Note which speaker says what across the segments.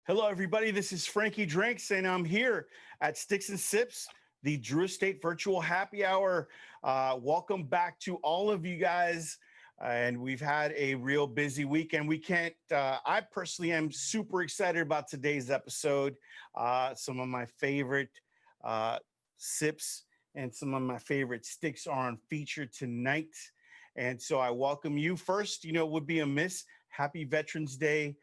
Speaker 1: Hello, everybody. This is Frankie Drinks, and I'm here at Sticks and Sips, the Drew Estate Virtual Happy Hour. Welcome back to all of you guys. And we've had a real busy week, and we can't. I personally am super excited about today's episode. Some of my favorite sips and some of my favorite sticks are on feature tonight. And so I welcome you first. It would be amiss. Happy Veterans Day.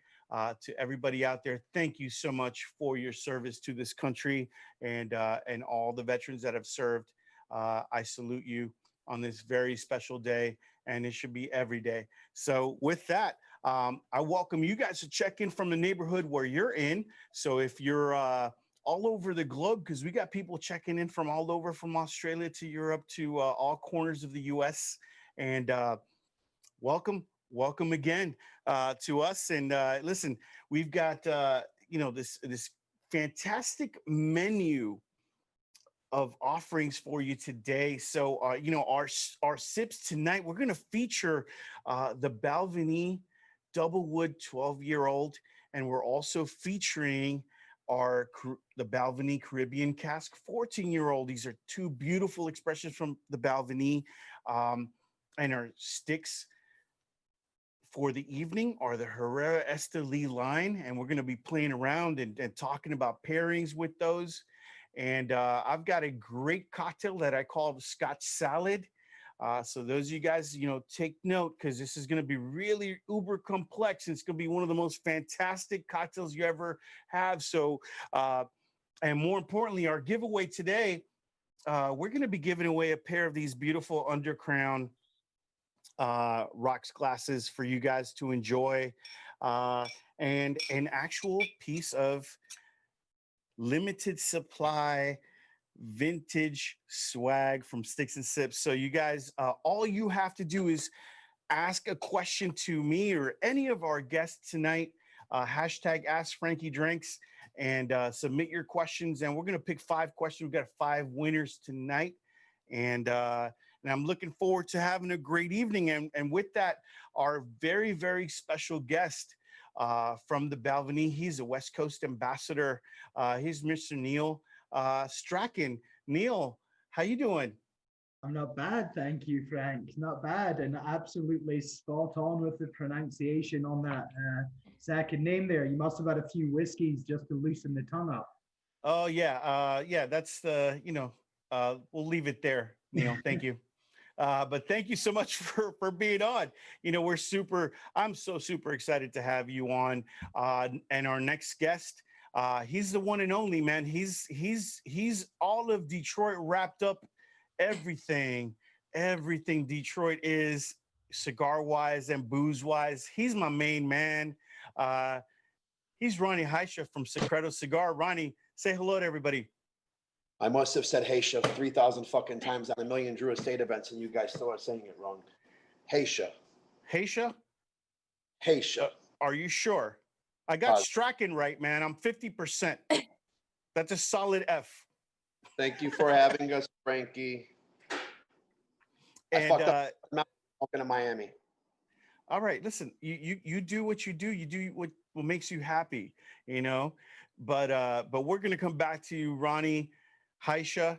Speaker 1: To everybody out there, thank you so much for your service to this country and all the veterans that have served. I salute you on this very special day, and it should be every day. So with that, I welcome you guys to check in from the neighborhood where you're in. So if you're all over the globe, because we got people checking in from all over, from Australia to Europe to all corners of the U.S. And welcome again to us. And listen, we've got this fantastic menu of offerings for you today. So our sips tonight, we're going to feature the Balvenie Double Wood 12-year-old, and we're also featuring the Balvenie Caribbean Cask 14-year-old. These are two beautiful expressions from the Balvenie, and our sticks for the evening are the Herrera Esteli line, and we're going to be playing around and talking about pairings with those. And I've got a great cocktail that I call the Scotch Salad. So those of you guys, take note, because this is going to be really uber complex. It's going to be one of the most fantastic cocktails you ever have. So, and more importantly, our giveaway today, we're going to be giving away a pair of these beautiful Undercrown rocks glasses for you guys to enjoy, and an actual piece of limited supply vintage swag from Sticks and Sips. So you guys, all you have to do is ask a question to me or any of our guests tonight, hashtag Ask Frankie Drinks, and submit your questions. And we're going to pick 5 questions. We've got 5 winners tonight. And I'm looking forward to having a great evening. And with that, our very, very special guest from the Balvenie, he's a West Coast ambassador. He's Mr. Neil Strachan. Neil, how you doing?
Speaker 2: I'm not bad, thank you, Frank. Not bad, and absolutely spot on with the pronunciation on that second name there. You must have had a few whiskeys just to loosen the tongue up.
Speaker 1: Oh, yeah. That's we'll leave it there, Neil. Thank you. But thank you so much for being on. I'm so super excited to have you on. And our next guest, he's the one and only, man. He's all of Detroit wrapped up, everything Detroit is, cigar wise and booze wise. He's my main man. He's Ronnie Haisha from Secreto Cigar. Ronnie, say hello to everybody.
Speaker 3: I must have said Haisha 3,000 fucking times on a million Drew Estate events, and you guys still are saying it wrong. Haisha.
Speaker 1: Haisha?
Speaker 3: Haisha.
Speaker 1: Are you sure? I got Strachan right, man. I'm 50%. That's a solid F.
Speaker 3: Thank you for having us, Frankie.
Speaker 1: And
Speaker 3: I fucked up. I'm not walking to Miami.
Speaker 1: All right, listen. You do what you do. You do what makes you happy. But we're gonna come back to you, Ronnie. Haisha,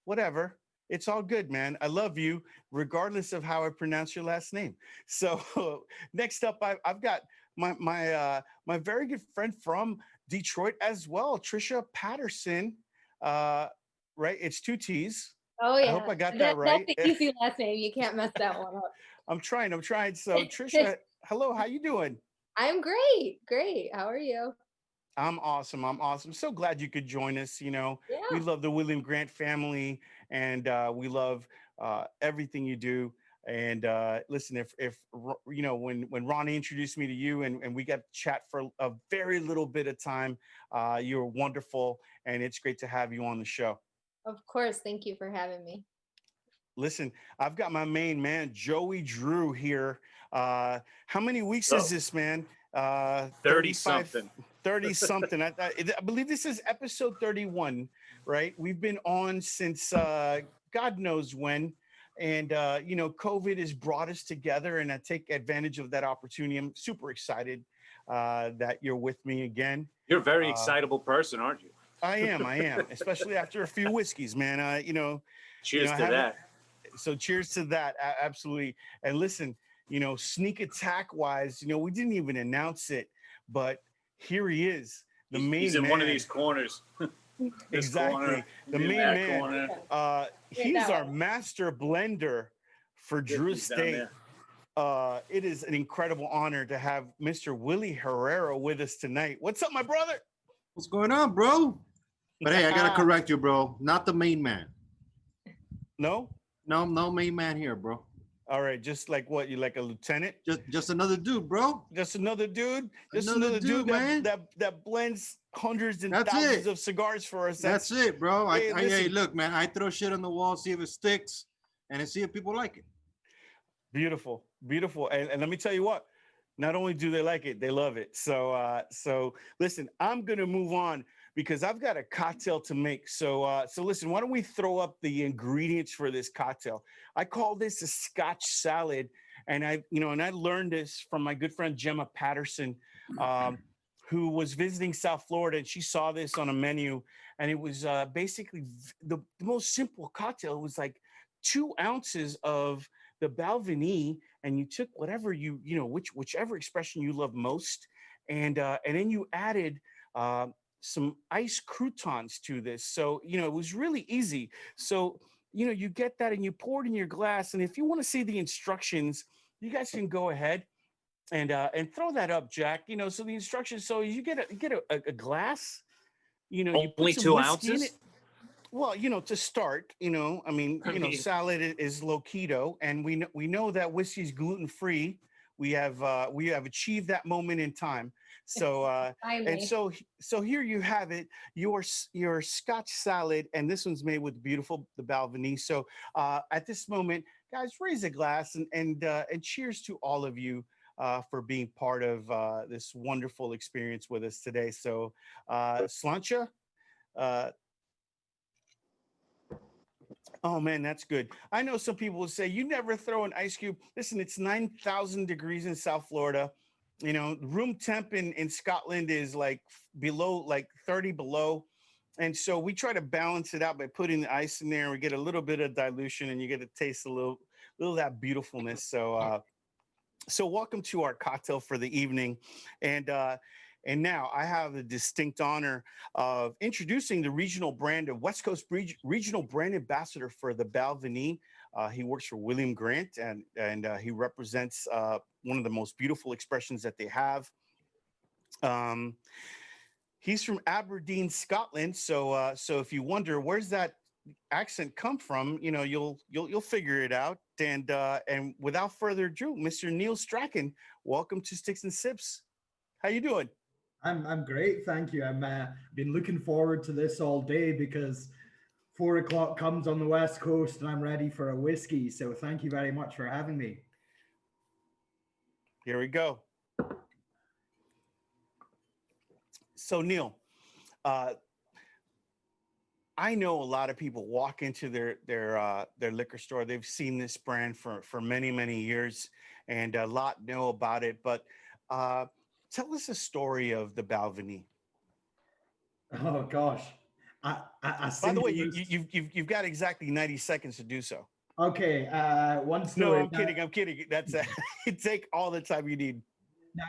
Speaker 1: whatever. It's all good, man. I love you, regardless of how I pronounce your last name. So next up, I've got my very good friend from Detroit as well, Trisha Patterson. Right? It's 2 T's.
Speaker 4: Oh yeah.
Speaker 1: I hope I got that right.
Speaker 4: That's the easy last name. You can't mess that one up.
Speaker 1: I'm trying. So Trisha, hello. How you doing?
Speaker 4: I'm great. How are you?
Speaker 1: I'm awesome. So glad you could join us.
Speaker 4: Yeah.
Speaker 1: We love the William Grant family, and we love everything you do. And listen, if when Ronnie introduced me to you and we got to chat for a very little bit of time, you're wonderful, and it's great to have you on the show.
Speaker 4: Of course. Thank you for having me.
Speaker 1: Listen, I've got my main man, Joey Drew, here. How many weeks is this, man?
Speaker 5: 30-something.
Speaker 1: 30-something. I believe this is episode 31, right? We've been on since God knows when. And, COVID has brought us together, and I take advantage of that opportunity. I'm super excited that you're with me again.
Speaker 5: You're a very
Speaker 1: Uh,
Speaker 5: excitable person, aren't you?
Speaker 1: I am, especially after a few whiskeys, man.
Speaker 5: Cheers
Speaker 1: I
Speaker 5: to
Speaker 1: haven't.
Speaker 5: that.
Speaker 1: So cheers to that, absolutely. And listen, sneak attack wise, we didn't even announce it, but here he is, the main
Speaker 5: He's in
Speaker 1: man.
Speaker 5: one of these corners. This
Speaker 1: Exactly,
Speaker 5: corner,
Speaker 1: the
Speaker 5: in
Speaker 1: main
Speaker 5: that
Speaker 1: man.
Speaker 5: corner.
Speaker 1: He's
Speaker 4: that
Speaker 1: our
Speaker 4: one.
Speaker 1: master blender for Drew
Speaker 5: He's down
Speaker 1: Estate.
Speaker 5: there.
Speaker 1: It is an incredible honor to have Mr. Willy Herrera with us tonight. What's up, my brother?
Speaker 6: What's going on, bro? But hey, I gotta correct you, bro. Not the main man.
Speaker 1: No?
Speaker 6: No main man here, bro.
Speaker 1: All right, just like what? You like a lieutenant?
Speaker 6: Just another dude, bro.
Speaker 1: Just another dude? Just
Speaker 6: Another
Speaker 1: another dude,
Speaker 6: dude, man.
Speaker 1: that blends hundreds and
Speaker 6: That's
Speaker 1: thousands
Speaker 6: it.
Speaker 1: of cigars for us.
Speaker 6: That's it, bro.
Speaker 1: Hey,
Speaker 6: Hey,
Speaker 1: listen.
Speaker 6: look, man. I throw shit on the wall, see if it sticks, and then see if people like it.
Speaker 1: Beautiful, beautiful. And let me tell you what, not only do they like it, they love it. So listen, I'm gonna move on because I've got a cocktail to make. So listen, why don't we throw up the ingredients for this cocktail? I call this a Scotch salad, and I learned this from my good friend Gemma Patterson, who was visiting South Florida, and she saw this on a menu, and it was basically the most simple cocktail. It was like 2 ounces of the Balvenie, and you took whatever whichever expression you love most, and then you added some iced croutons to this. So it was really easy. So you get that and you pour it in your glass. And if you want to see the instructions, you guys can go ahead and throw that up, Jack. So the instructions. So you get a glass. You put
Speaker 5: Only
Speaker 1: some
Speaker 5: 2
Speaker 1: whiskey in
Speaker 5: ounces?
Speaker 1: it. Well, to start, salad is low keto, and we know that whiskey is gluten free. We have achieved that moment in time. So and
Speaker 4: Finally.
Speaker 1: so here you have it, your Scotch salad, and this one's made with the Balvenie. So at this moment, guys, raise a glass and cheers to all of you for being part of this wonderful experience with us today. So Slancha. Oh man, that's good. I know some people will say you never throw an ice cube. Listen, it's 9,000 degrees in South Florida. Room temp in Scotland is like below, like 30 below. And so we try to balance it out by putting the ice in there, and we get a little bit of dilution, and you get to taste a little of that beautifulness. So welcome to our cocktail for the evening. And now I have the distinct honor of introducing the regional brand of West Coast regional brand ambassador for the Balvenie. He works for William Grant, and he represents one of the most beautiful expressions that they have. He's from Aberdeen, Scotland. So if you wonder where's that accent come from, you'll figure it out. And without further ado, Mr. Neil Strachan, welcome to Sticks and Sips. How you doing?
Speaker 2: I'm great, thank you. I'm been looking forward to this all day because 4 o'clock comes on the West Coast and I'm ready for a whiskey. So thank you very much for having me.
Speaker 1: Here we go. So Neil, I know a lot of people walk into their liquor store. They've seen this brand for many years, and a lot know about it. But tell us a story of the Balvenie.
Speaker 2: Oh gosh, I
Speaker 1: By the way, you've got exactly 90 seconds to do so.
Speaker 2: Okay, one story.
Speaker 1: No, I'm kidding. That's you take all the time you need.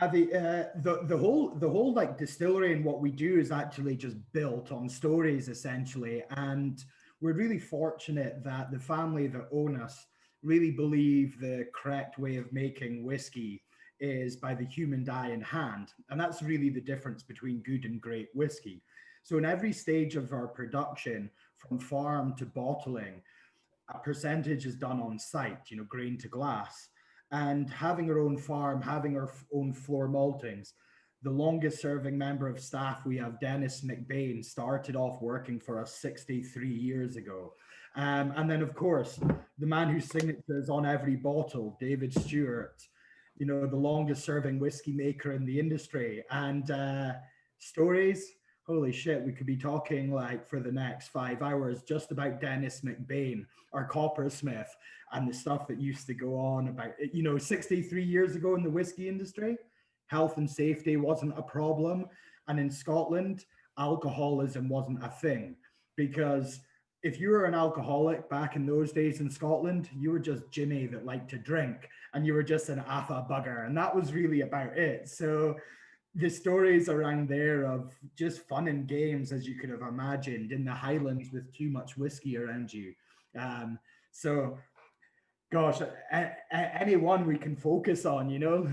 Speaker 2: Now the whole like distillery and what we do is actually just built on stories essentially, and we're really fortunate that the family that own us really believe the correct way of making whiskey is by the human eye and hand, and that's really the difference between good and great whiskey. So in every stage of our production, from farm to bottling, a percentage is done on site, grain to glass. And having our own farm, having our own floor maltings, the longest serving member of staff we have, Dennis McBain, started off working for us 63 years ago. And then, of course, the man whose signature is on every bottle, David Stewart, the longest serving whiskey maker in the industry. And stories, holy shit, we could be talking like for the next 5 hours just about Dennis McBain, our coppersmith, and the stuff that used to go on about, 63 years ago in the whiskey industry. health and safety wasn't a problem. And in Scotland, alcoholism wasn't a thing, because if you were an alcoholic back in those days in Scotland, you were just Jimmy that liked to drink, and you were just an Atha bugger. And that was really about it. So the stories around there of just fun and games, as you could have imagined, in the Highlands with too much whiskey around you. So, gosh, any one we can focus on, you know?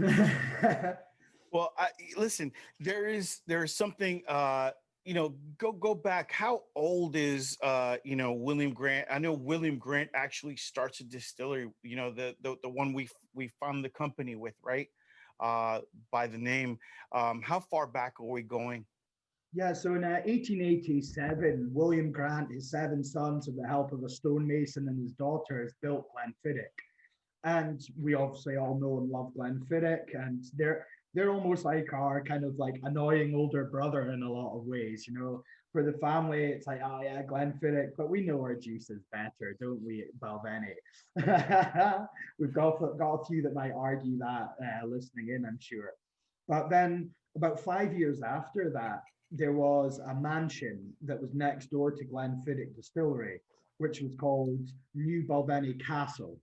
Speaker 1: Well, listen, there is something, go back. How old is, William Grant? I know William Grant actually starts a distillery, the one we found the company with, right? By the name. How far back are we going?
Speaker 2: Yeah, so in 1887, William Grant, his 7 sons, with the help of a stonemason and his daughters, built Glenfiddich. And we obviously all know and love Glenfiddich, and they're almost like our kind of like annoying older brother in a lot of ways, you know. For the family, it's like, oh yeah, Glenfiddich, but we know our juice is better, don't we, Balvenie? We've got a few that might argue that listening in, I'm sure. But then about 5 years after that, there was a mansion that was next door to Glenfiddich Distillery, which was called New Balvenie Castle.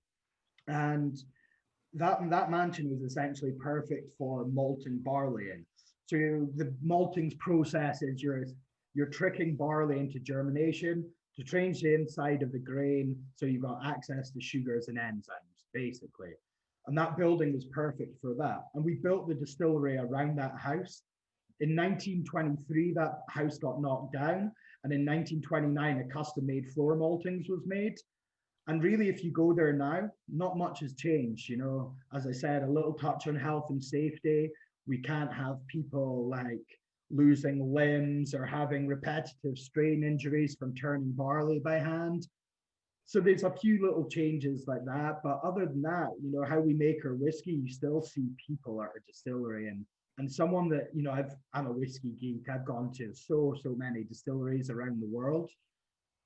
Speaker 2: And that mansion was essentially perfect for malting barley in. So the malting process is you're tricking barley into germination to change the inside of the grain, so you've got access to sugars and enzymes, basically. And that building was perfect for that. And we built the distillery around that house. In 1923, that house got knocked down. And in 1929, a custom-made floor maltings was made. And really, if you go there now, not much has changed. You know, as I said, a little touch on health and safety. We can't have people like losing limbs or having repetitive strain injuries from turning barley by hand. So there's a few little changes like that. But other than that, you know, how we make our whiskey, you still see people at our distillery. And someone that, you know, I'm a whiskey geek. I've gone to so many distilleries around the world.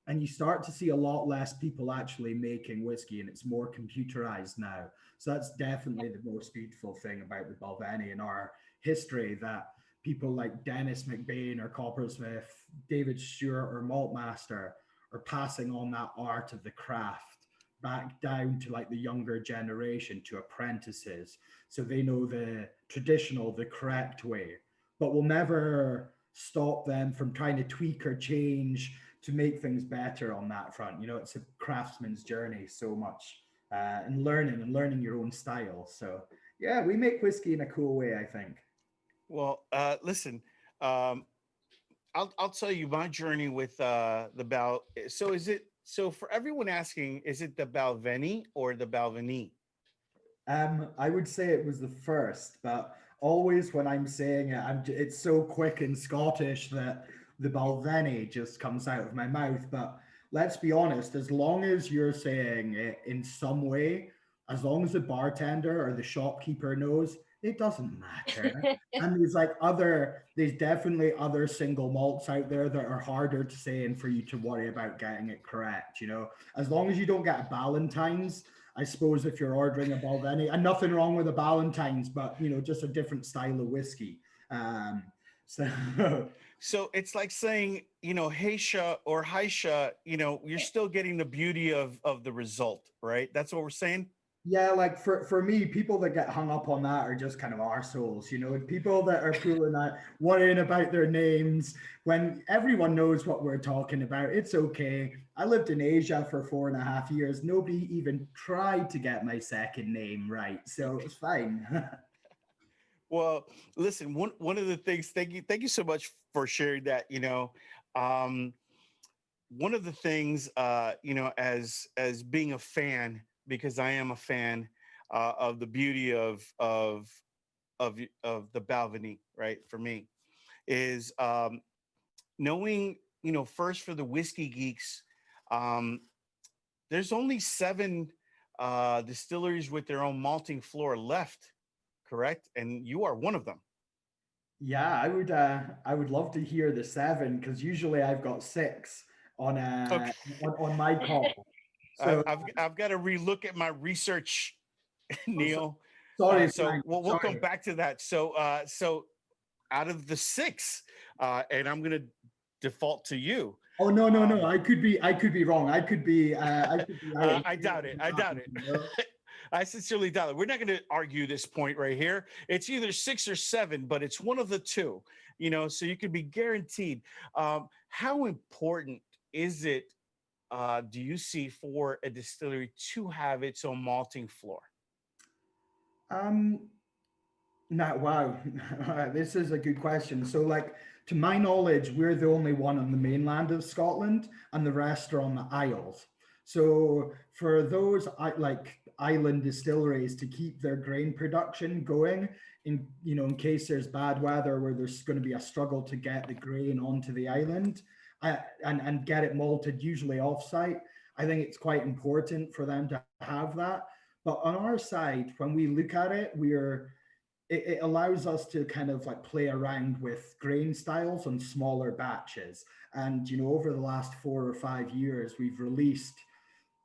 Speaker 2: And you start to see a lot less people actually making whiskey, and it's more computerized now. So that's definitely the most beautiful thing about the Balvenie in our history, that people like Dennis McBain or Coppersmith, David Stewart or Maltmaster are passing on that art of the craft back down to like the younger generation, to apprentices. So they know the traditional, the correct way, but will never stop them from trying to tweak or change to make things better on that front. You know, it's a craftsman's journey so much, and learning your own style. So yeah, we make whiskey in a cool way, I think.
Speaker 1: Well, listen, I'll tell you my journey with the Bal. So for everyone asking, is it the Balvenie or the Balvenie?
Speaker 2: I would say it was the first, but always when I'm saying it, it's so quick and Scottish that the Balvenie just comes out of my mouth. But let's be honest, as long as you're saying it in some way, as long as the bartender or the shopkeeper knows, it doesn't matter. And there's definitely other single malts out there that are harder to say and for you to worry about getting it correct, you know. As long as you don't get a Ballantines, I suppose, if you're ordering a Balvenie, and nothing wrong with a Ballantines, but you know, just a different style of whiskey. So
Speaker 1: So it's like saying, Haisha or Haisha, you're still getting the beauty of the result, right? That's what we're saying.
Speaker 2: yeah, like for me, people that get hung up on that are just kind of arseholes, you know, people that are pulling that, worrying about their names when everyone knows what we're talking about. It's okay. I lived in Asia for 4.5 years. Nobody even tried to get my second name right. So it's fine.
Speaker 1: Well, listen, one of the things, thank you so much for sharing that. One of the things, as being a fan, because I am a fan of the beauty of the Balvenie, right? For me, is knowing, first for the whiskey geeks, there's only 7 distilleries with their own malting floor left, correct? And you are one of them.
Speaker 2: Yeah, I would love to hear the 7, because usually I've got 6 on
Speaker 1: Okay.
Speaker 2: on my call. So
Speaker 1: I've got to relook at my research,
Speaker 2: so
Speaker 1: Neil.
Speaker 2: Sorry,
Speaker 1: So
Speaker 2: Frank,
Speaker 1: we'll come
Speaker 2: sorry.
Speaker 1: back to that. So out of the six, and I'm gonna default to you.
Speaker 2: Oh no, no, no!
Speaker 1: Um,
Speaker 2: I could be wrong. I could be out of
Speaker 1: I doubt it. I doubt it. I sincerely doubt it. We're not going to argue this point right here. It's either 6 or 7, but it's one of the two. So you can be guaranteed. How important is it? Do you see for a distillery to have its own malting floor?
Speaker 2: Um, Nah, wow. This is a good question. So, like, to my knowledge, we're the only one on the mainland of Scotland, and the rest are on the Isles. So, for those like island distilleries to keep their grain production going, in case there's bad weather where there's going to be a struggle to get the grain onto the island, and get it malted, usually offsite, I think it's quite important for them to have that. But on our side, when we look at it, it allows us to kind of like play around with grain styles on smaller batches. And, over the last 4 or 5 years, we've released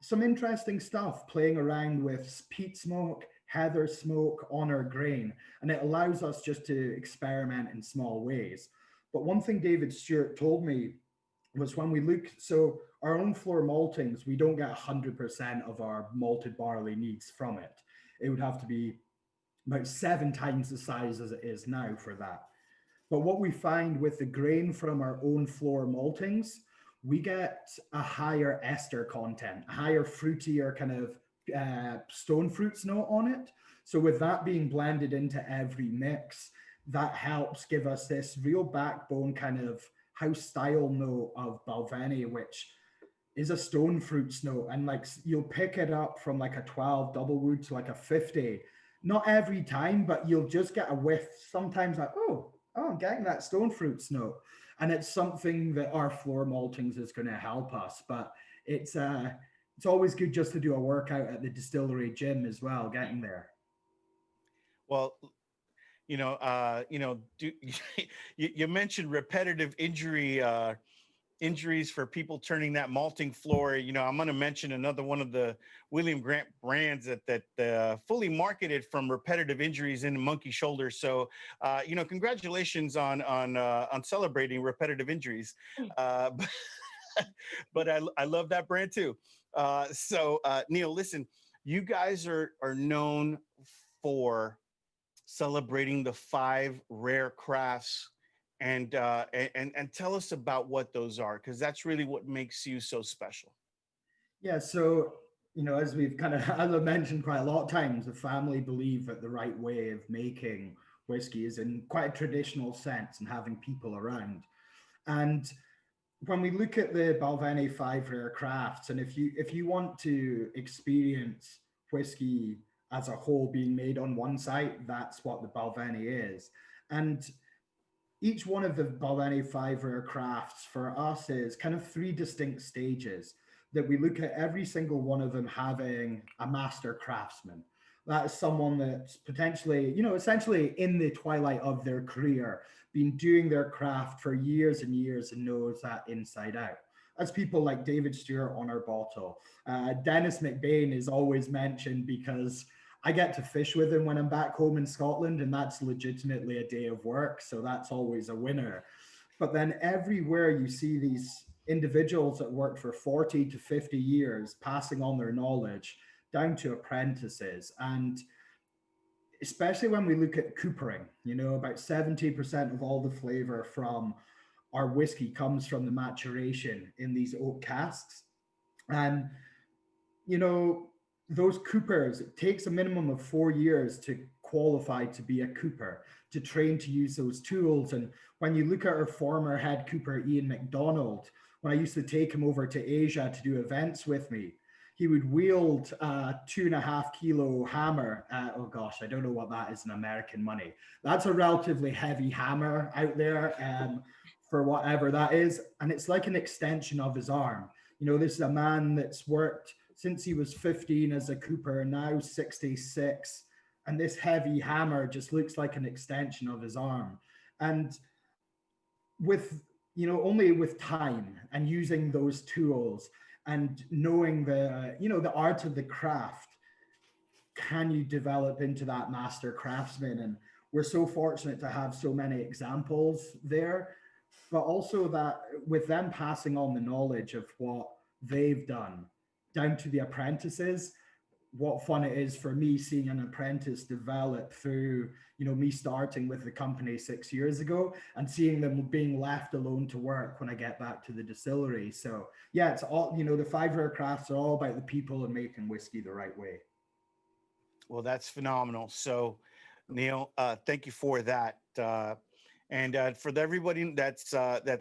Speaker 2: some interesting stuff playing around with peat smoke, heather smoke on our grain. And it allows us just to experiment in small ways. But one thing David Stewart told me was when we look, so our own floor maltings, we don't get 100% of our malted barley needs from it. It would have to be about 7 times the size as it is now for that. But what we find with the grain from our own floor maltings, we get a higher ester content, a higher fruitier kind of stone fruits note on it. So with that being blended into every mix, that helps give us this real backbone kind of house style note of Balvenie, which is a stone fruits note. And like you'll pick it up from like a 12 double wood to like a 50. Not every time, but you'll just get a whiff. Sometimes like, oh, I'm getting that stone fruits note. And it's something that our floor maltings is going to help us. But it's always good just to do a workout at the distillery gym as well, getting there.
Speaker 1: Well, you mentioned repetitive injuries for people turning that malting floor. I'm going to mention another one of the William Grant brands that fully marketed from repetitive injuries in the monkey shoulder. So, congratulations on celebrating repetitive injuries. But I love that brand too. So Neil, listen, you guys are known for celebrating the 5 rare crafts, and tell us about what those are, because that's really what makes you so special.
Speaker 2: Yeah, so as we've as I've mentioned quite a lot of times, the family believe that the right way of making whiskey is in quite a traditional sense and having people around. And when we look at the Balvenie 5 rare crafts, and if you want to experience whiskey as a whole being made on one site, that's what the Balvenie is. And each one of the Balvenie 5 rare crafts for us is kind of 3 distinct stages that we look at every single one of them having a master craftsman. That is someone that's potentially, essentially in the twilight of their career, been doing their craft for years and years and knows that inside out. That's people like David Stewart on our bottle. Dennis McBain is always mentioned because I get to fish with him when I'm back home in Scotland, and that's legitimately a day of work. So that's always a winner. But then everywhere you see these individuals that worked for 40 to 50 years, passing on their knowledge down to apprentices. And especially when we look at coopering, about 70% of all the flavor from our whiskey comes from the maturation in these oak casks. And, those coopers, it takes a minimum of 4 years to qualify to be a cooper, to train to use those tools. And when you look at our former head cooper, Ian McDonald, when I used to take him over to Asia to do events with me, he would wield a 2.5 kilo hammer. Oh gosh, I don't know what that is in American money. That's a relatively heavy hammer out there for whatever that is. And it's like an extension of his arm. This is a man that's worked since he was 15 as a cooper, now 66. And this heavy hammer just looks like an extension of his arm. And with, only with time and using those tools and knowing the art of the craft can you develop into that master craftsman? And we're so fortunate to have so many examples there, but also that with them passing on the knowledge of what they've done down to the apprentices, what fun it is for me seeing an apprentice develop through, me starting with the company 6 years ago and seeing them being left alone to work when I get back to the distillery. So yeah, it's all, the 5 rare crafts are all about the people and making whiskey the right way.
Speaker 1: Well, that's phenomenal. So, Neil, thank you for that. And for everybody that's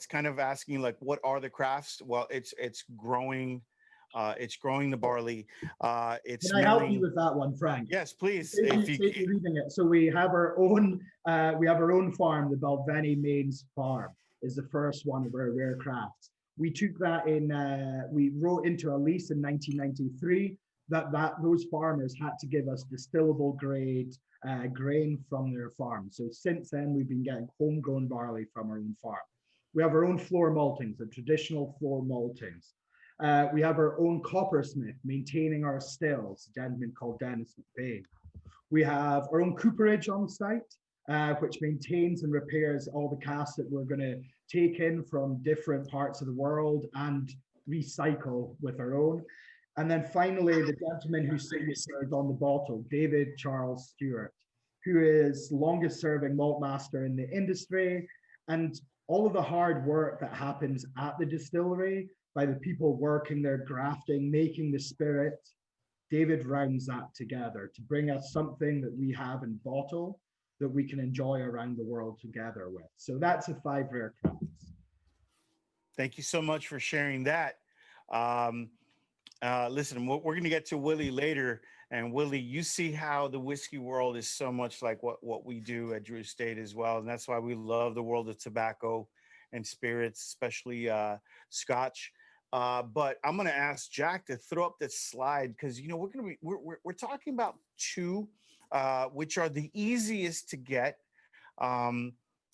Speaker 1: kind of asking, like, what are the crafts? Well, it's growing. It's growing the barley. It's
Speaker 2: Can I help you
Speaker 1: milling.
Speaker 2: with that one, Frank?
Speaker 1: Yes, please.
Speaker 2: Save
Speaker 1: If
Speaker 2: you
Speaker 1: you,
Speaker 2: reading it. So we have our own farm. The Balvenie Mains farm is the first one of our rare crafts. We took that we wrote into a lease in 1993 that those farmers had to give us distillable grade grain from their farm. So since then, we've been getting homegrown barley from our own farm. We have our own floor maltings, the traditional floor maltings. We have our own coppersmith maintaining our stills, a gentleman called Dennis McBain. We have our own cooperage on site, which maintains and repairs all the casks that we're going to take in from different parts of the world and recycle with our own. And then finally, the gentleman whose signature is on the bottle, David Charles Stewart, who is longest serving malt master in the industry. And all of the hard work that happens at the distillery by the people working there, grafting, making the spirit, David rounds that together to bring us something that we have in bottle that we can enjoy around the world together with. So that's a 5 rare crafts.
Speaker 1: thank you so much for sharing that. Listen, we're going to get to Willy later. And Willy, you see how the whiskey world is so much like what we do at Drew Estate as well. And that's why we love the world of tobacco and spirits, especially Scotch. But I'm going to ask Jack to throw up this slide because, we're talking about two, which are the easiest to get.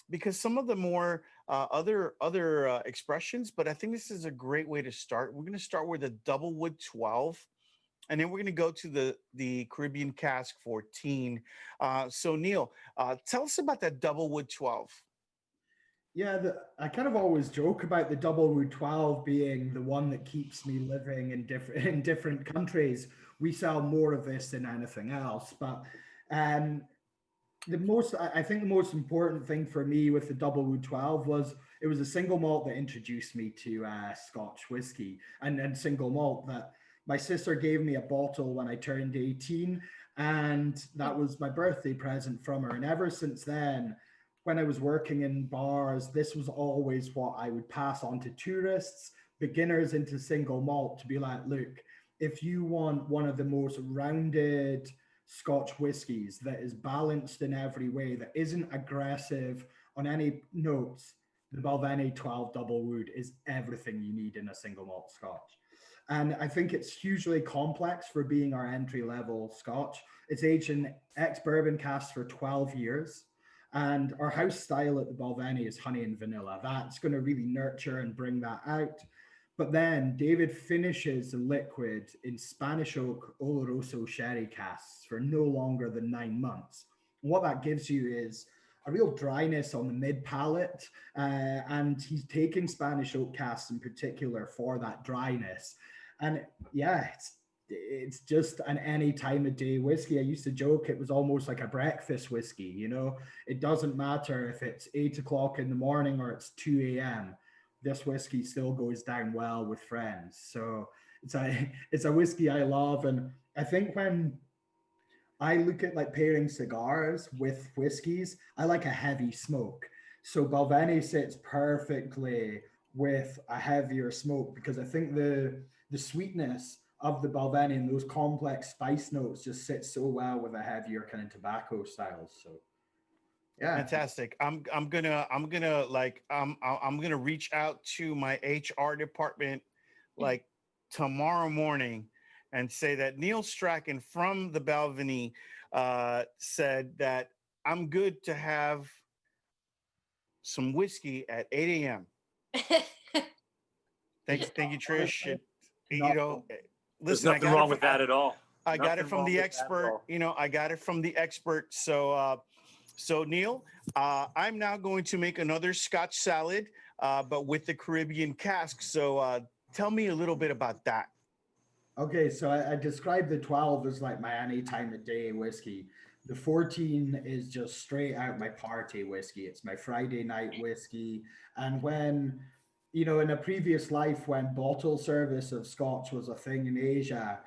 Speaker 1: Because some of the more other expressions, but I think this is a great way to start. We're going to start with a double wood 12, and then we're going to go to the Caribbean cask 14. So Neil, tell us about that double wood 12.
Speaker 2: Yeah, I kind of always joke about the double wood 12 being the one that keeps me living in different countries. We sell more of this than anything else, but I think the most important thing for me with the double wood 12 was it was a single malt that introduced me to Scotch whiskey and single malt. That my sister gave me a bottle when I turned 18, and that was my birthday present from her. And ever since then, when I was working in bars, this was always what I would pass on to tourists, beginners into single malt, to be like, look, if you want one of the most rounded Scotch whiskies that is balanced in every way, that isn't aggressive on any notes, the Balvenie 12 double wood is everything you need in a single malt Scotch. And I think it's hugely complex for being our entry level Scotch. It's aged in ex-bourbon casks for 12 years. And our house style at the Balvenie is honey and vanilla. That's going to really nurture and bring that out. But then David finishes the liquid in Spanish oak Oloroso sherry casks for no longer than 9 months. And what that gives you is a real dryness on the mid palate. And he's taking Spanish oak casks in particular for that dryness. And yeah, it's just an any time of day whiskey. I used to joke it was almost like a breakfast whiskey. It doesn't matter if it's 8 o'clock in the morning or it's 2 a.m. This whiskey still goes down well with friends. So it's a whiskey I love. And I think when I look at like pairing cigars with whiskeys, I like a heavy smoke. So Balvenie sits perfectly with a heavier smoke because I think the sweetness of the Balvenie and those complex spice notes just sit so well with a heavier kind of tobacco style. So yeah,
Speaker 1: Fantastic. I'm gonna reach out to my HR department like tomorrow morning and say that Neil Strachan from the Balvenie said that I'm good to have some whiskey at 8 a.m. Thank you, Trish.
Speaker 5: There's
Speaker 1: Listen,
Speaker 5: nothing wrong with that at all.
Speaker 1: I got it
Speaker 5: Nothing
Speaker 1: from
Speaker 5: wrong
Speaker 1: the
Speaker 5: with that at
Speaker 1: expert.
Speaker 5: all.
Speaker 1: You know, I got it from the expert. So Neil, I'm now going to make another Scotch salad, but with the Caribbean cask. So tell me a little bit about that.
Speaker 2: Okay, so I described the 12 as like my any time of day whiskey. The 14 is just straight out my party whiskey. It's my Friday night whiskey. And when, in a previous life, when bottle service of scotch was a thing in Asia,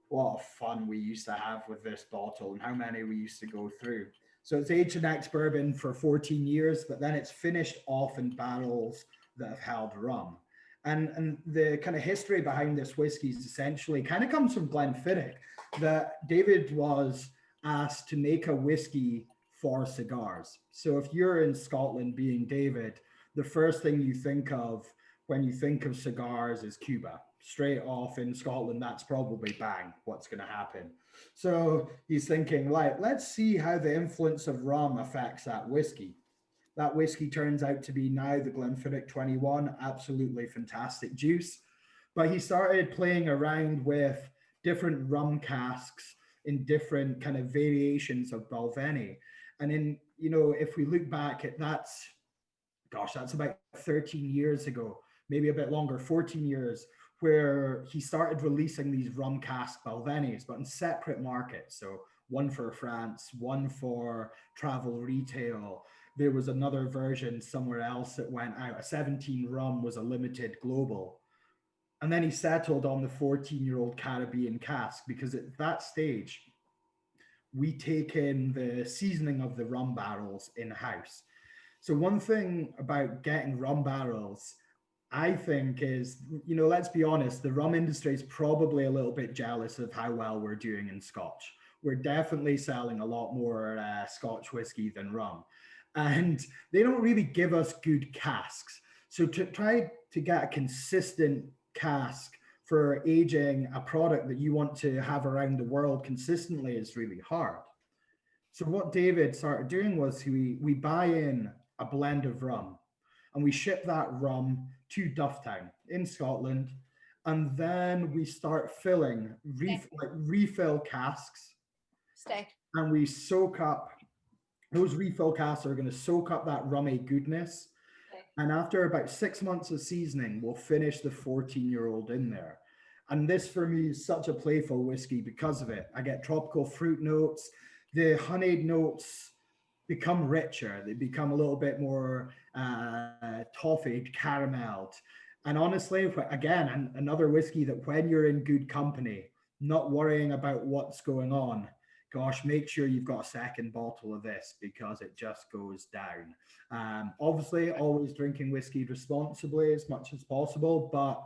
Speaker 2: what fun we used to have with this bottle and how many we used to go through. So it's aged in ex bourbon for 14 years, but then it's finished off in barrels that have held rum. And the kind of history behind this whiskey is essentially kind of comes from Glenfiddich, that David was asked to make a whiskey for cigars. So if you're in Scotland being David, the first thing you think of when you think of cigars is Cuba. Straight off in Scotland, that's probably bang, what's going to happen. So he's thinking, right, let's see how the influence of rum affects that whiskey. That whiskey turns out to be now the Glenfiddich 21, absolutely fantastic juice. But he started playing around with different rum casks in different kind of variations of Balvenie. And in, if we look back at that's about 13 years ago, maybe a bit longer, 14 years, where he started releasing these rum cask Balvenies, but in separate markets. So one for France, one for travel retail. There was another version somewhere else that went out. A 17 rum was a limited global. And then he settled on the 14-year-old Caribbean cask because at that stage, we take in the seasoning of the rum barrels in-house. So one thing about getting rum barrels, I think is, let's be honest, the rum industry is probably a little bit jealous of how well we're doing in Scotch. We're definitely selling a lot more Scotch whiskey than rum. And they don't really give us good casks. So to try to get a consistent cask for aging a product that you want to have around the world consistently is really hard. So what David started doing was we buy in a blend of rum and we ship that rum to Dufftown in Scotland. And then we start filling refill casks.
Speaker 4: Stay.
Speaker 2: And we soak up, those refill casks are going to soak up that rummy goodness.
Speaker 4: Okay.
Speaker 2: And after about 6 months of seasoning, we'll finish the 14-year-old in there. And this for me is such a playful whiskey because of it. I get tropical fruit notes. The honeyed notes become richer. They become a little bit more toffee, carameled. And honestly, again, another whiskey that when you're in good company, not worrying about what's going on, gosh, make sure you've got a second bottle of this because it just goes down. Obviously, always drinking whiskey responsibly as much as possible, but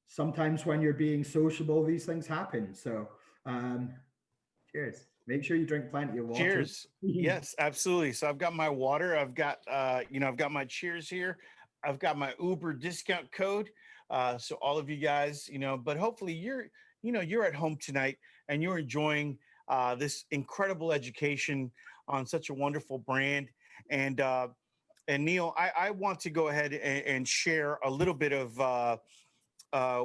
Speaker 2: sometimes when you're being sociable, these things happen. So cheers. Make sure you drink plenty of water.
Speaker 1: Cheers. Yes, absolutely. So I've got my water. I've got, I've got my cheers here. I've got my Uber discount code. So all of you guys, but hopefully you're at home tonight and you're enjoying this incredible education on such a wonderful brand. And Neil, I want to go ahead and share a little bit of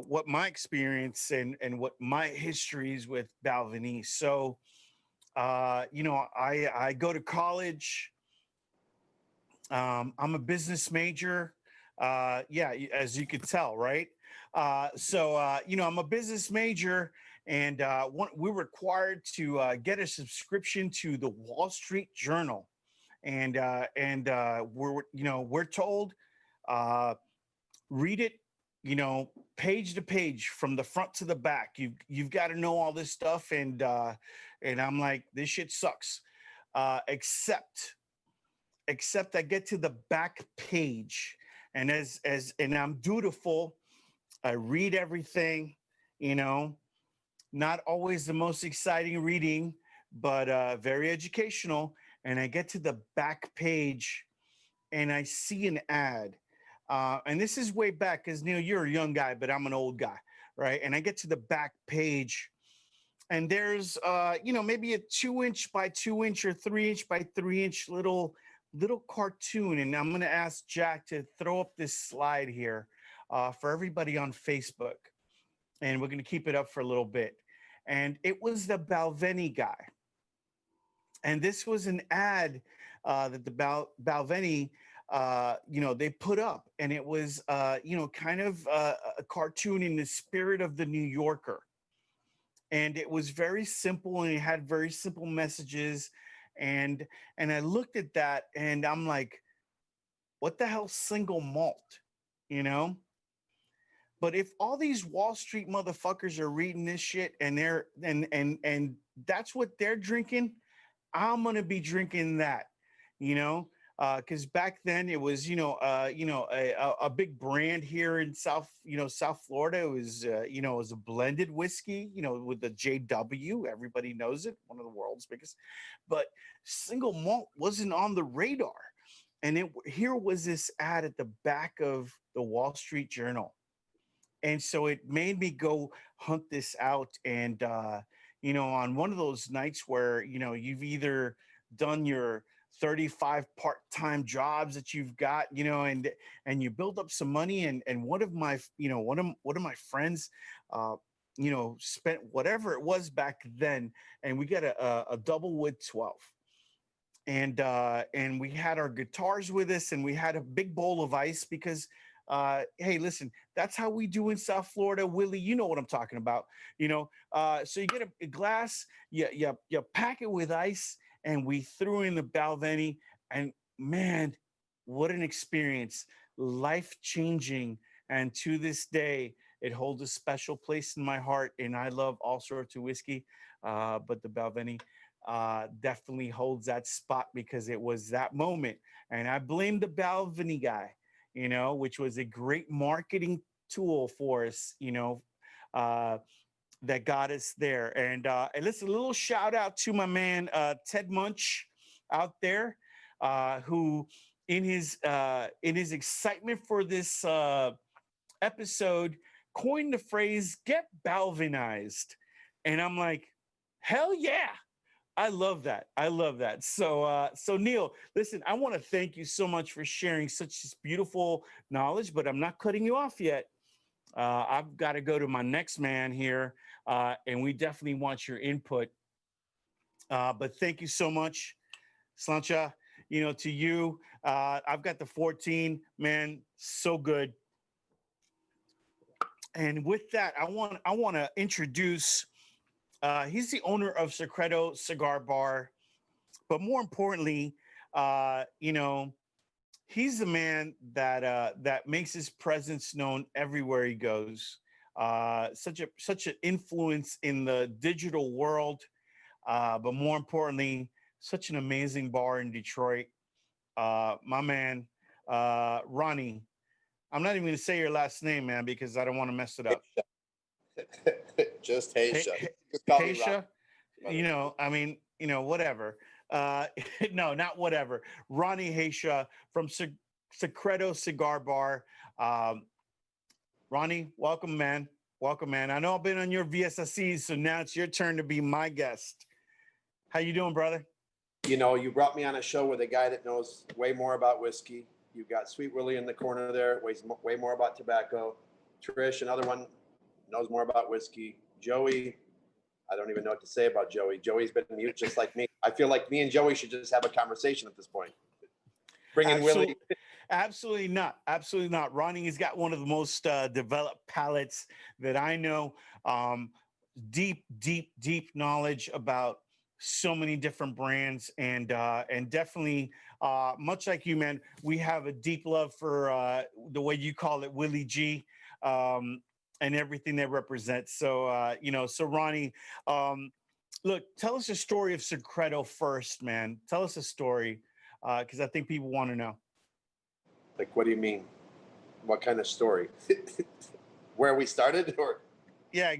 Speaker 1: what my experience and what my history is with Balvenie. So, I go to college. I'm a business major. As you could tell, right? I'm a business major, and we're required to get a subscription to the Wall Street Journal, and we're told read it, page to page from the front to the back. You've got to know all this stuff, and I'm like, this shit sucks. Except I get to the back page, and and I'm dutiful. I read everything, not always the most exciting reading, but very educational. And I get to the back page, and I see an ad. And this is way back because, Neil, you're a young guy, but I'm an old guy, right? And I get to the back page, and there's, maybe a 2-inch by 2-inch or 3-inch by 3-inch little cartoon. And I'm going to ask Jack to throw up this slide here for everybody on Facebook. And we're going to keep it up for a little bit. and it was the Balvenie guy. And this was an ad that the Balvenie, they put up, and it was, kind of a cartoon in the spirit of the New Yorker. And it was very simple, and it had very simple messages. And I looked at that, and I'm like, what the hell, single malt, you know? But if all these Wall Street motherfuckers are reading this shit, and they're and that's what they're drinking, I'm gonna be drinking that, because back then it was, a big brand here in South Florida. It was, it was a blended whiskey, with the JW. Everybody knows it, one of the world's biggest. But single malt wasn't on the radar, and here was this ad at the back of the Wall Street Journal. And so it made me go hunt this out. And, on one of those nights where, you've either done your 35 part-time jobs that you've got, and you build up some money. And one of my, one of my friends, spent whatever it was back then. And we got a double wood 12. And we had our guitars with us, and we had a big bowl of ice because, hey, listen, that's how we do in South Florida. Willy, you know what I'm talking about, so you get a glass, you pack it with ice, and we threw in the Balvenie, and man, what an experience, life-changing. And to this day, it holds a special place in my heart, and I love all sorts of whiskey, but the Balvenie definitely holds that spot because it was that moment. And I blame the Balvenie guy, which was a great marketing tool for us, that got us there. And listen, a little shout out to my man, Ted Munch out there, who in his excitement for this episode coined the phrase "get Balvinized." And I'm like, hell yeah. I love that. I love that. So Neil, listen, I want to thank you so much for sharing such beautiful knowledge, but I'm not cutting you off yet. I've got to go to my next man here, and we definitely want your input. But thank you so much, Slancha. To you, I've got the 14, man, so good. And with that, I want to introduce. He's the owner of Secreto Cigar Bar, but more importantly, he's the man that makes his presence known everywhere he goes. Such an influence in the digital world, but more importantly, such an amazing bar in Detroit. My man, Ronnie. I'm not even going to say your last name, man, because I don't want to mess it up.
Speaker 3: Just Haisha. Just call me
Speaker 1: Haisha,
Speaker 3: Ron.
Speaker 1: whatever. No, not whatever. Ronnie Haisha from Secreto Cigar Bar. Ronnie, welcome, man. Welcome, man. I know I've been on your VSSCs, so now it's your turn to be my guest. How you doing, brother?
Speaker 3: You brought me on a show with a guy that knows way more about whiskey. You got Sweet Willy in the corner there, way more about tobacco. Trish, another one, knows more about whiskey. Joey, I don't even know what to say about Joey. Joey's been mute just like me. I feel like me and Joey should just have a conversation at this point. Bring in Willy.
Speaker 1: Absolutely not. Absolutely not. Ronnie has got one of the most developed palates that I know. Deep knowledge about so many different brands, and definitely, much like you, man, we have a deep love for the way you call it, Willy G. And everything that represents. So, so Ronnie, look, tell us a story of Secreto first, man. Tell us a story, because I think people want to know.
Speaker 3: Like, what do you mean? What kind of story? Where we started, or?
Speaker 1: Yeah,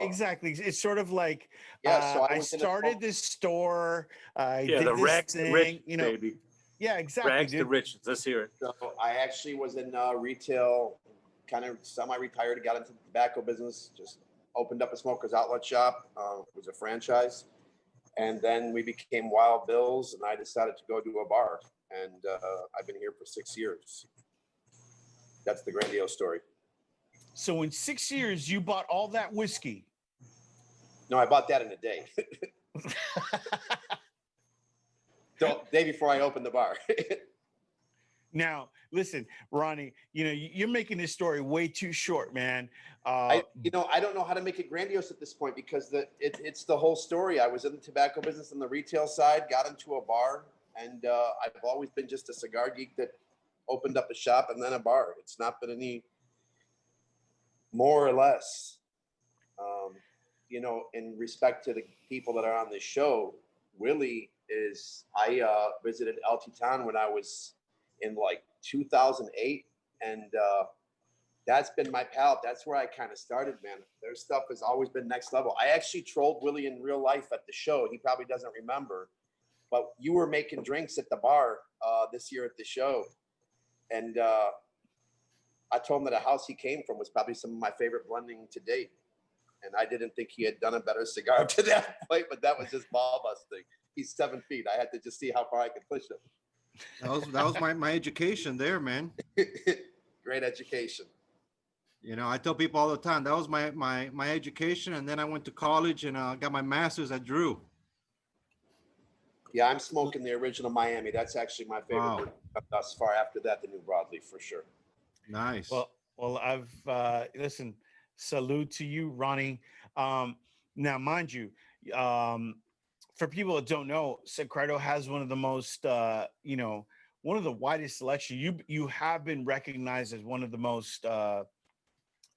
Speaker 1: exactly. It's sort of like,
Speaker 3: so
Speaker 1: I started this store. I did
Speaker 5: the
Speaker 1: this
Speaker 5: rags
Speaker 1: thing,
Speaker 5: to riches, baby.
Speaker 1: Yeah, exactly.
Speaker 5: Rags
Speaker 1: dude.
Speaker 5: to riches. Let's hear it.
Speaker 3: So I actually was in retail, kind of semi-retired, got into the tobacco business, just opened up a smoker's outlet shop. It was a franchise. And then we became Wild Bills, and I decided to go to a bar. And I've been here for 6 years. That's the grandiose story.
Speaker 1: So in 6 years, you bought all that whiskey.
Speaker 3: No, I bought that in a day. Day before I opened the bar.
Speaker 1: Now, listen, Ronnie, you're making this story way too short, man.
Speaker 3: I don't know how to make it grandiose at this point because it's the whole story. I was in the tobacco business on the retail side, got into a bar, and I've always been just a cigar geek that opened up a shop and then a bar. It's not been any more or less. In respect to the people that are on this show, Willy I visited El Titan when I was in like 2008, and that's been my palate. That's where I kind of started, man. Their stuff has always been next level. I actually trolled Willy in real life at the show. He probably doesn't remember, but you were making drinks at the bar this year at the show, and I told him that a house he came from was probably some of my favorite blending to date. And I didn't think he had done a better cigar up to that point, but that was just ball busting. He's 7 feet. I had to just see how far I could push him.
Speaker 6: That was my education there, man.
Speaker 3: Great education.
Speaker 6: I tell people all the time, that was my education. And then I went to college and got my master's at Drew.
Speaker 3: Yeah, I'm smoking the original Miami. That's actually my favorite thus far. After that, the new broadleaf for sure.
Speaker 6: Nice.
Speaker 1: Well, I've listen. Salute to you, Ronnie. Now, mind you, for people that don't know, Secreto has one of the most, one of the widest selection. You have been recognized as one of the most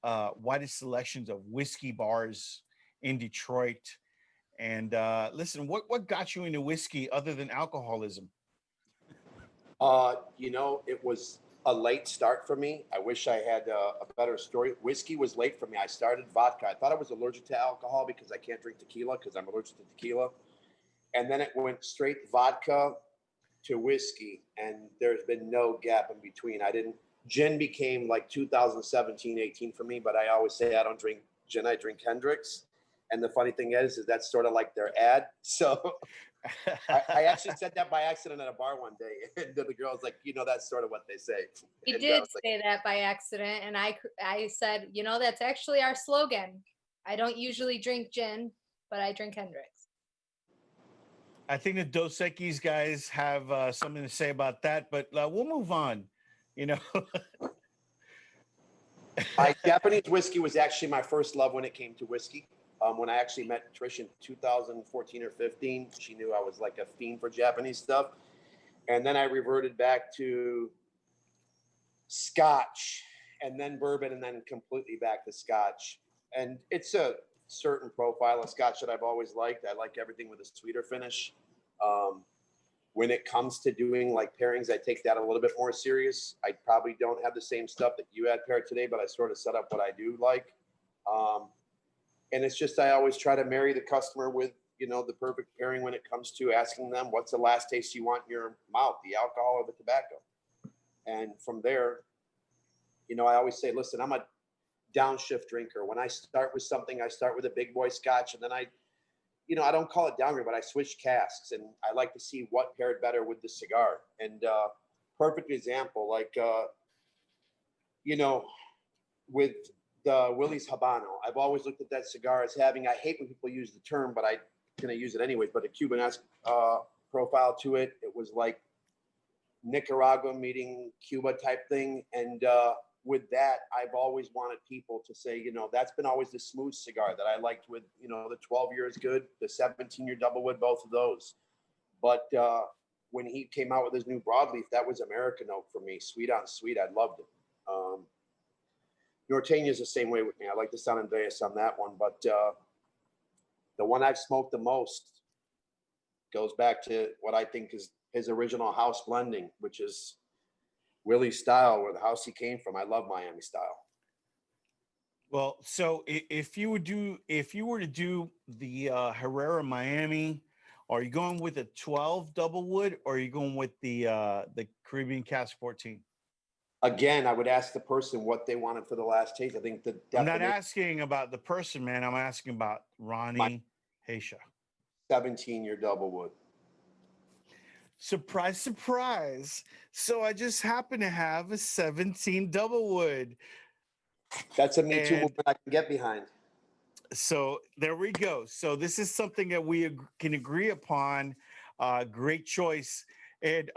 Speaker 1: widest selections of whiskey bars in Detroit. And listen, what got you into whiskey other than alcoholism?
Speaker 3: It was a late start for me. I wish I had a better story. Whiskey was late for me. I started vodka. I thought I was allergic to alcohol because I can't drink tequila because I'm allergic to tequila. And then it went straight vodka to whiskey, and there's been no gap in between. Gin became like 2017, 18 for me, but I always say I don't drink gin, I drink Hendrix. And the funny thing is that's sort of like their ad. So I actually said that by accident at a bar one day, and the girl's like, that's sort of what they say.
Speaker 4: He
Speaker 3: And
Speaker 4: did say that by accident, and I said, that's actually our slogan. I don't usually drink gin, but I drink Hendrix.
Speaker 1: I think the Dos Equis guys have something to say about that, but we'll move on.
Speaker 3: My Japanese whiskey was actually my first love when it came to whiskey. When I actually met Trisha in 2014 or 15, she knew I was like a fiend for Japanese stuff. And then I reverted back to Scotch and then bourbon and then completely back to Scotch. And it's a certain profile of Scotch that I've always liked. I like everything with a sweeter finish. When it comes to doing like pairings, I take that a little bit more serious. I probably don't have the same stuff that you had paired today, but I sort of set up what I do like. And it's just, I always try to marry the customer with, the perfect pairing when it comes to asking them, what's the last taste you want in your mouth, the alcohol or the tobacco? And from there, I always say, listen, I'm a downshift drinker. When I start with something, I start with a big boy Scotch, and then I don't call it downgrade, but I switch casks, and I like to see what paired better with the cigar. And perfect example, like, with the Willy's Habano, I've always looked at that cigar as having, I hate when people use the term, but I'm going to use it anyways, but a Cuban-esque profile to it. It was like Nicaragua meeting Cuba type thing. And with that, I've always wanted people to say, that's been always the smooth cigar that I liked with, the 12 year is good, the 17-year double wood, both of those. But when he came out with his new broadleaf, that was American oak for me, sweet on sweet. I loved it. Norteña is the same way with me. I like the San Andreas on that one, but the one I've smoked the most goes back to what I think is his original house blending, which is Willy's style, where the house he came from. I love Miami style.
Speaker 1: Well, so if you were to do the Herrera Miami, are you going with a 12 double wood, or are you going with the Caribbean Cask 14?
Speaker 3: Again, I would ask the person what they wanted for the last taste. I think
Speaker 1: I'm not asking about the person, man. I'm asking about Ronnie Haisha.
Speaker 3: 17-year double wood.
Speaker 1: Surprise, surprise. So I just happen to have a 17 double wood.
Speaker 3: That's a Me Too movement I can get behind.
Speaker 1: So there we go. So this is something that we can agree upon. Great choice. And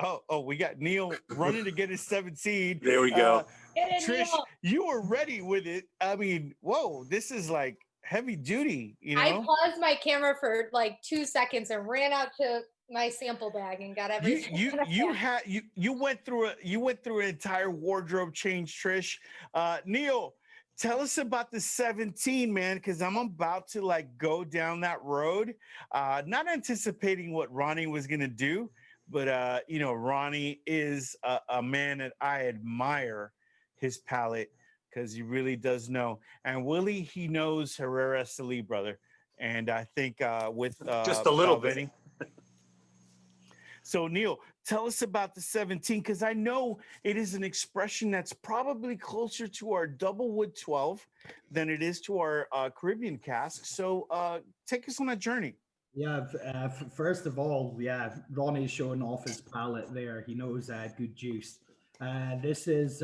Speaker 1: we got Neil running to get his 17.
Speaker 5: There we go.
Speaker 4: Get it,
Speaker 1: Trish,
Speaker 4: Neil.
Speaker 1: you were ready with it. I mean, whoa, this is like heavy duty, you know?
Speaker 4: I paused my camera for like 2 seconds and ran out to my sample bag and got everything.
Speaker 1: You went through an entire wardrobe change, Trish. Neil, tell us about the 17, man, because I'm about to like go down that road. Not anticipating what Ronnie was gonna do, but you know, Ronnie is a man that I admire his palate because he really does know. And Willy, he knows Herrera Esteli, brother. And I think with
Speaker 5: Just a little bit.
Speaker 1: Balvenie. So Neil, tell us about the 17, because I know it is an expression that's probably closer to our double wood 12 than it is to our Caribbean cask. So take us on a journey.
Speaker 2: Yeah, first of all, yeah, Ronnie's showing off his palate there. He knows good juice. This is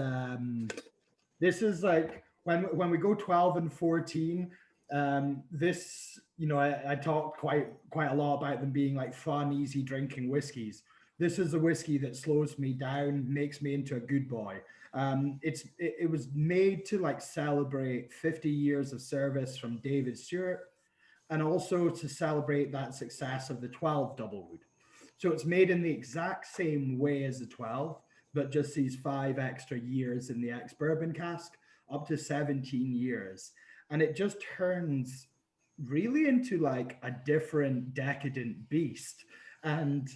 Speaker 2: like when we go 12 and 14. This, you know, I talked quite a lot about them being like fun, easy drinking whiskeys. This is a whiskey that slows me down, makes me into a good boy. It was made to like celebrate 50 years of service from David Stewart, and also to celebrate that success of the 12 double wood. So it's made in the exact same way as the 12, but just these 5 extra years in the ex-bourbon cask, up to 17 years. And it just turns really into like a different decadent beast. And,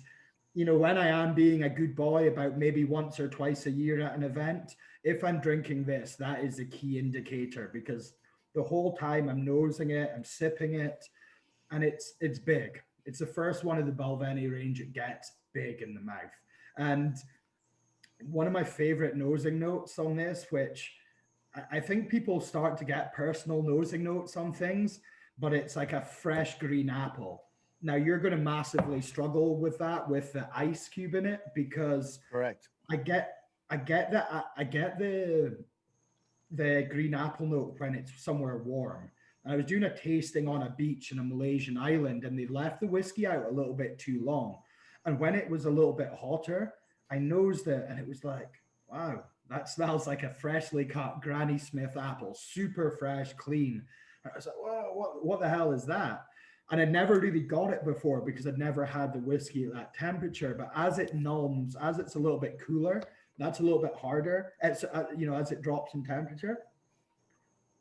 Speaker 2: you know, when I am being a good boy about maybe once or twice a year at an event, if I'm drinking this, that is a key indicator, because the whole time I'm nosing it, I'm sipping it, and it's big. It's the first one of the Balvenie range. It gets big in the mouth. And one of my favorite nosing notes on this, which I think people start to get personal nosing notes on things, but it's like a fresh green apple. Now you're going to massively struggle with that with the ice cube in it, because
Speaker 1: Correct.
Speaker 2: I get the green apple note when it's somewhere warm. I was doing a tasting on a beach in a Malaysian island, and they left the whiskey out a little bit too long. And when it was a little bit hotter, I nosed it, and it was like, wow, that smells like a freshly cut Granny Smith apple, super fresh, clean. I was like, whoa, what the hell is that? And I never really got it before because I'd never had the whiskey at that temperature. But as it numbs, as it's a little bit cooler, that's a little bit harder. It's you know, as it drops in temperature.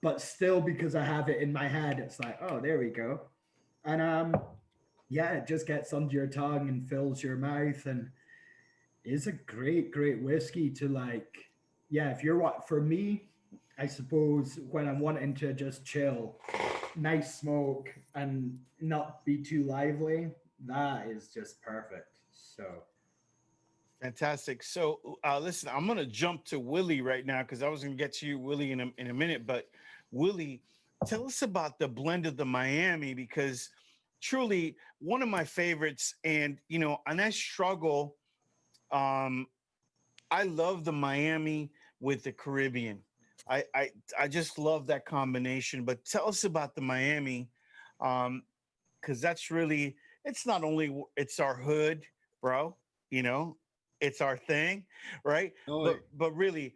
Speaker 2: But still, because I have it in my head, it's like, oh, there we go. And yeah, it just gets under your tongue and fills your mouth, and is a great whiskey to like, yeah, if you're what, for me, I suppose when I'm wanting to just chill, nice smoke and not be too lively, that is just perfect. So
Speaker 1: Fantastic. So listen, I'm going to jump to Willy right now, because I was going to get to you, Willy, in a minute. But Willy, tell us about the blend of the Miami, because truly one of my favorites. And, you know, and I struggle. I love the Miami with the Caribbean. I just love that combination. But tell us about the Miami, because that's really, it's not only, it's our hood, bro, you know, it's our thing, right?
Speaker 6: Oh,
Speaker 1: But really,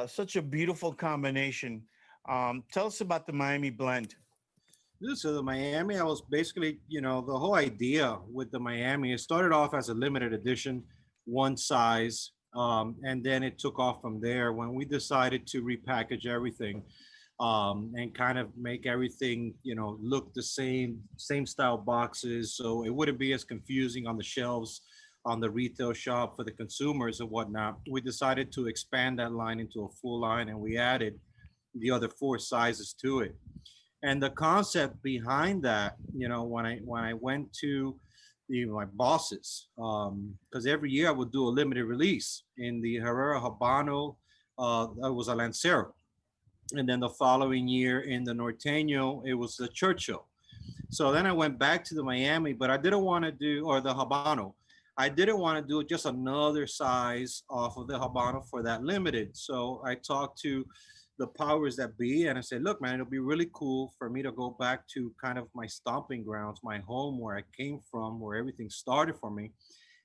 Speaker 1: such a beautiful combination. Tell us about the Miami blend.
Speaker 6: this is the Miami. I was basically, you know, the whole idea with the Miami, it started off as a limited edition, one size, and then it took off from there when we decided to repackage everything, and kind of make everything, you know, look the same style boxes, so it wouldn't be as confusing on the shelves on the retail shop for the consumers and whatnot. We decided to expand that line into a full line, and we added the other 4 sizes to it. And the concept behind that, you know, when I went to my bosses, because every year I would do a limited release in the Herrera Habano, that was a Lancero, and then the following year in the Norteño, it was the Churchill. So then I went back to the Miami, but I didn't want to do, or the Habano, I didn't want to do just another size off of the Habano for that limited. So I talked to the powers that be, and I said, look, man, it'll be really cool for me to go back to kind of my stomping grounds, my home, where I came from, where everything started for me,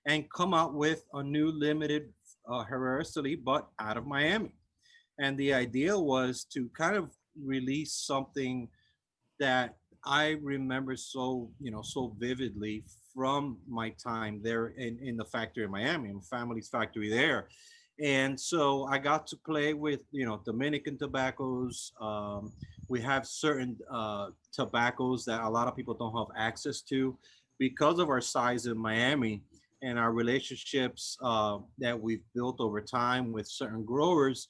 Speaker 6: and come out with a new limited Herrera Esteli, but out of Miami. And the idea was to kind of release something that I remember so, so vividly from my time there in the factory in Miami, my family's factory there. And so I got to play with, Dominican tobaccos. We have certain tobaccos that a lot of people don't have access to because of our size in Miami and our relationships that we've built over time with certain growers.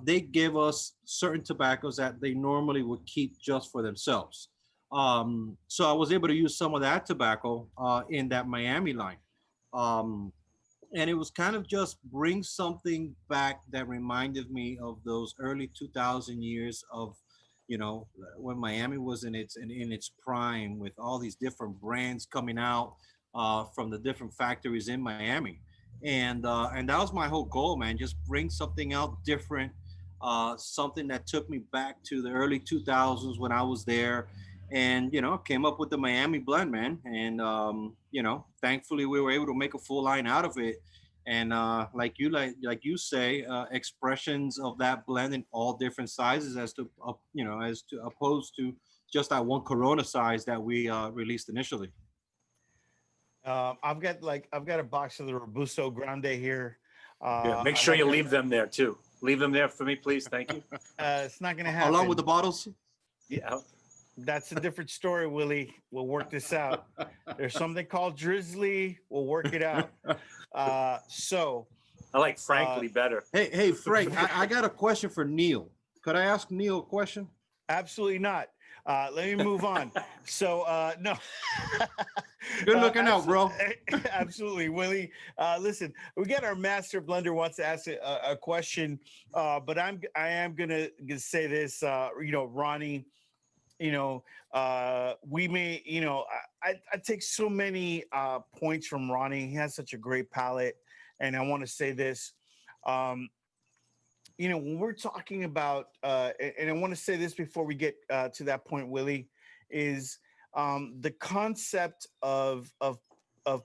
Speaker 6: They give us certain tobaccos that they normally would keep just for themselves. So I was able to use some of that tobacco in that Miami line. And it was kind of just bring something back that reminded me of those early 2000 years of, when Miami was in its prime with all these different brands coming out from the different factories in Miami. And that was my whole goal, man. Just bring something out different, something that took me back to the early 2000s when I was there, and came up with the Miami blend, man. And thankfully we were able to make a full line out of it. And like you say, expressions of that blend in all different sizes, as to opposed to just that one Corona size that we released initially.
Speaker 1: I've got a box of the Robusto Grande here.
Speaker 5: Yeah, make sure you leave them there too. Leave them there for me, please. Thank you.
Speaker 1: It's not going to happen.
Speaker 6: Along with the bottles?
Speaker 5: Yeah.
Speaker 1: That's a different story, Willie. We'll work this out. There's something called Drizzly. We'll work it out. So
Speaker 5: I like Frankly better.
Speaker 6: Hey, Frank, I got a question for Neil. Could I ask Neil a question?
Speaker 1: Absolutely not. Let me move on. So no.
Speaker 6: Good looking out, bro.
Speaker 1: Absolutely, Willie. Listen, we got our master blender wants to ask a question, but I am gonna say this. Ronnie. We may, I take so many points from Ronnie. He has such a great palate. And I want to say this, when we're talking about, and I want to say this before we get to that point, Willie, is the concept of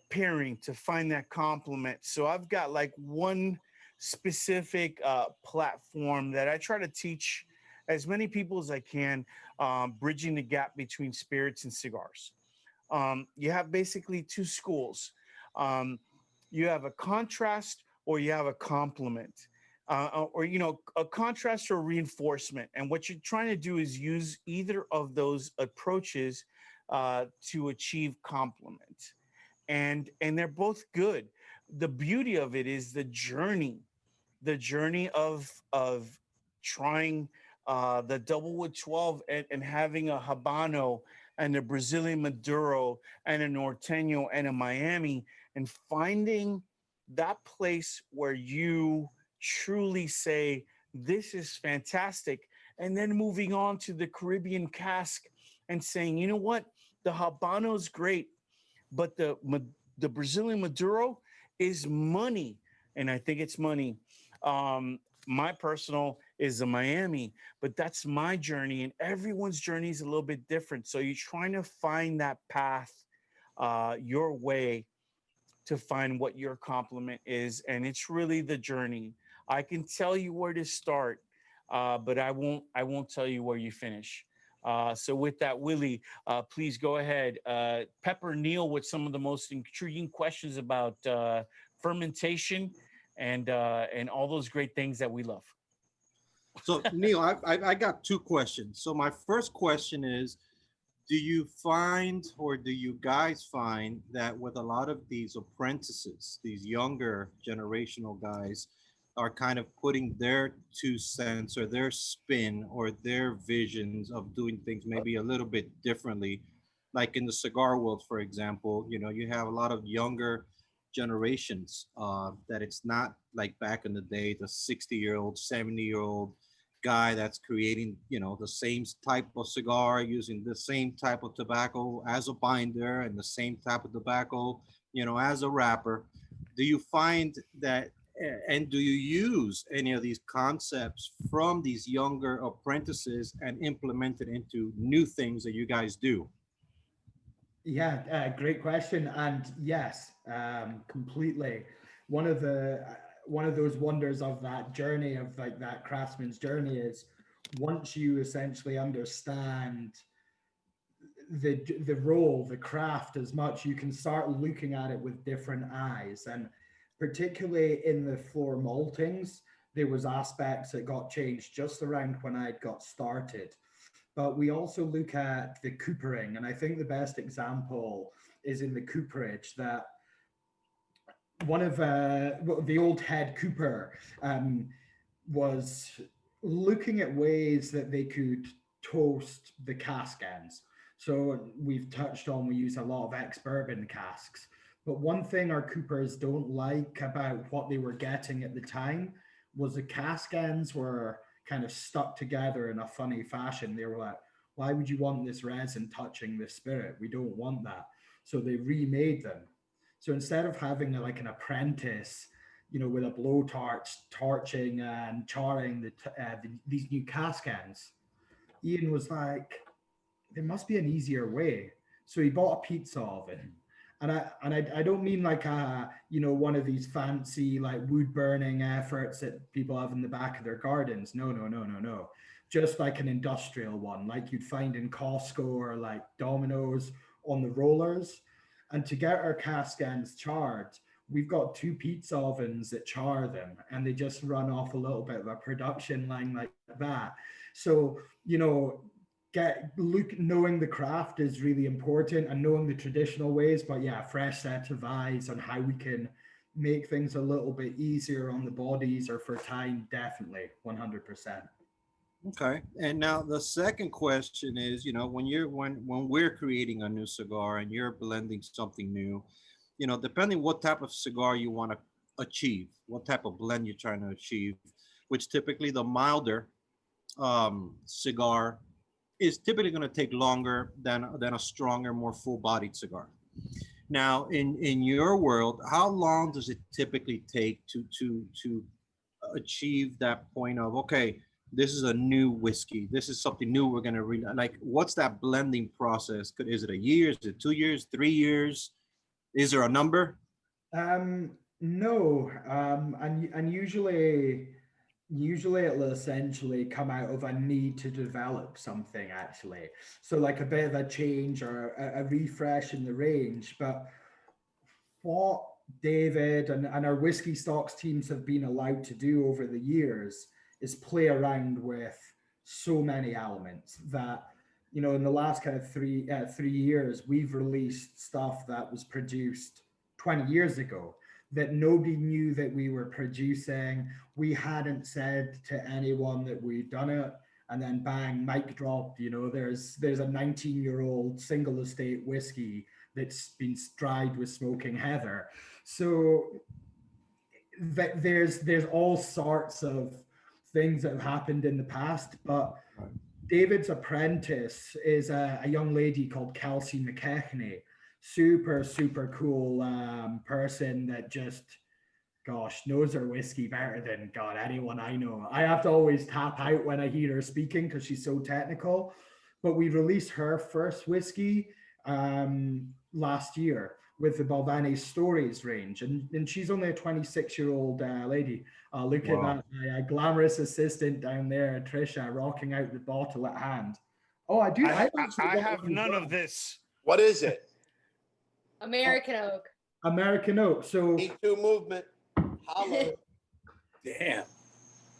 Speaker 1: pairing to find that complement. So I've got like one specific platform that I try to teach as many people as I can, bridging the gap between spirits and cigars. You have basically two schools. You have a contrast or you have a complement, or a contrast or reinforcement. And what you're trying to do is use either of those approaches to achieve complement. And they're both good. The beauty of it is the journey of trying the double wood 12 and having a Habano and a Brazilian Maduro and a Norteño and a Miami, and finding that place where you truly say, this is fantastic. And then moving on to the Caribbean cask and saying, you know what, the Habano's great, but the Brazilian Maduro is money. And I think it's money. My personal is the Miami, but that's my journey, and everyone's journey is a little bit different. So you're trying to find that path, your way to find what your complement is. And it's really the journey. I can tell you where to start, but I won't tell you where you finish. So with that, Willie, please go ahead. Pepper Neil with some of the most intriguing questions about fermentation and all those great things that we love.
Speaker 6: So Neil, I got two questions. So my first question is, do you find, or do you guys find, that with a lot of these apprentices, these younger generational guys are kind of putting their 2 cents or their spin or their visions of doing things maybe a little bit differently? Like in the cigar world, for example, you have a lot of younger generations that it's not like back in the day, the 60-year-old, 70-year-old guy that's creating, the same type of cigar using the same type of tobacco as a binder and the same type of tobacco, as a wrapper. Do you find that And do you use any of these concepts from these younger apprentices and implement it into new things that you guys do?
Speaker 2: Yeah, great question. And yes, completely. One of the one of those wonders of that journey, of like that craftsman's journey, is once you essentially understand the role, the craft as much, you can start looking at it with different eyes. And particularly in the floor maltings, there was aspects that got changed just around when I got started. But we also look at the coopering, and I think the best example is in the cooperage, that one of the old head cooper was looking at ways that they could toast the cask ends. So we've touched on, we use a lot of ex-bourbon casks. But one thing our coopers don't like about what they were getting at the time was the cask ends were kind of stuck together in a funny fashion. They were like, why would you want this resin touching the spirit? We don't want that. So they remade them. So instead of having like an apprentice, you know, with a blowtorch torching and charring these new cask ends, Ian was like, there must be an easier way. So he bought a pizza oven. And I don't mean like a, you know, one of these fancy like wood burning efforts that people have in the back of their gardens. No, no, no, no, no. Just like an industrial one, like you'd find in Costco or like Domino's on the rollers. And to get our cask ends charred, we've got two pizza ovens that char them, and they just run off a little bit of a production line like that. So, you know, knowing the craft is really important, and knowing the traditional ways, but yeah, fresh set of eyes on how we can make things a little bit easier on the bodies or for time, definitely 100%.
Speaker 6: Okay. And now the second question is, you know, when we're creating a new cigar and you're blending something new, you know, depending what type of cigar you want to achieve, what type of blend you're trying to achieve, which typically the milder cigar is typically going to take longer than a stronger, more full-bodied cigar. Now, in your world, how long does it typically take to achieve that point of, okay, this is a new whiskey, this is something new, we're going to really like, what's that blending process? Is it a year? Is it 2 years, 3 years? Is there a number?
Speaker 2: No, and usually it'll essentially come out of a need to develop something, actually. So like a bit of a change or a refresh in the range. But what David and our whiskey stocks teams have been allowed to do over the years is play around with so many elements that, you know, in the last kind of 3 years, we've released stuff that was produced 20 years ago that nobody knew that we were producing. We hadn't said to anyone that we'd done it, and then bang, mic drop. You know, there's a 19-year-old single estate whiskey that's been dried with smoking heather. So that there's all sorts of things that have happened in the past. But David's apprentice is a young lady called Kelsey McKechnie. Super cool person that just, gosh, knows her whiskey better than God, anyone I know. I have to always tap out when I hear her speaking because she's so technical. But we released her first whiskey last year with the Balvenie Stories range, and she's only a 26-year-old lady. Look at that, my glamorous assistant down there, Trisha, rocking out the bottle at hand. Oh, I do.
Speaker 1: I have none of this.
Speaker 3: What is it?
Speaker 4: American oak.
Speaker 2: American oak. So
Speaker 3: Me Too movement. Holla.
Speaker 5: Damn.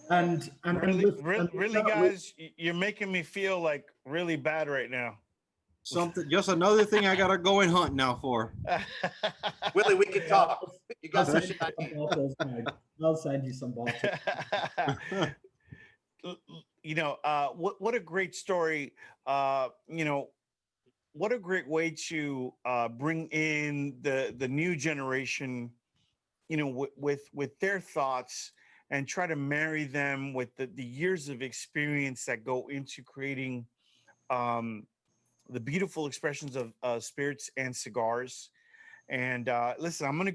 Speaker 2: and
Speaker 1: Really, guys, you're making me feel like really bad right now.
Speaker 6: Something, just another thing I gotta go and hunt now for.
Speaker 3: Willie, we can talk. You got some shit I need.
Speaker 2: I'll send you some bottles.
Speaker 1: You know, what a great story. You know, what a great way to bring in the new generation, you know, with their thoughts, and try to marry them with the years of experience that go into creating the beautiful expressions of spirits and cigars. And listen, I'm gonna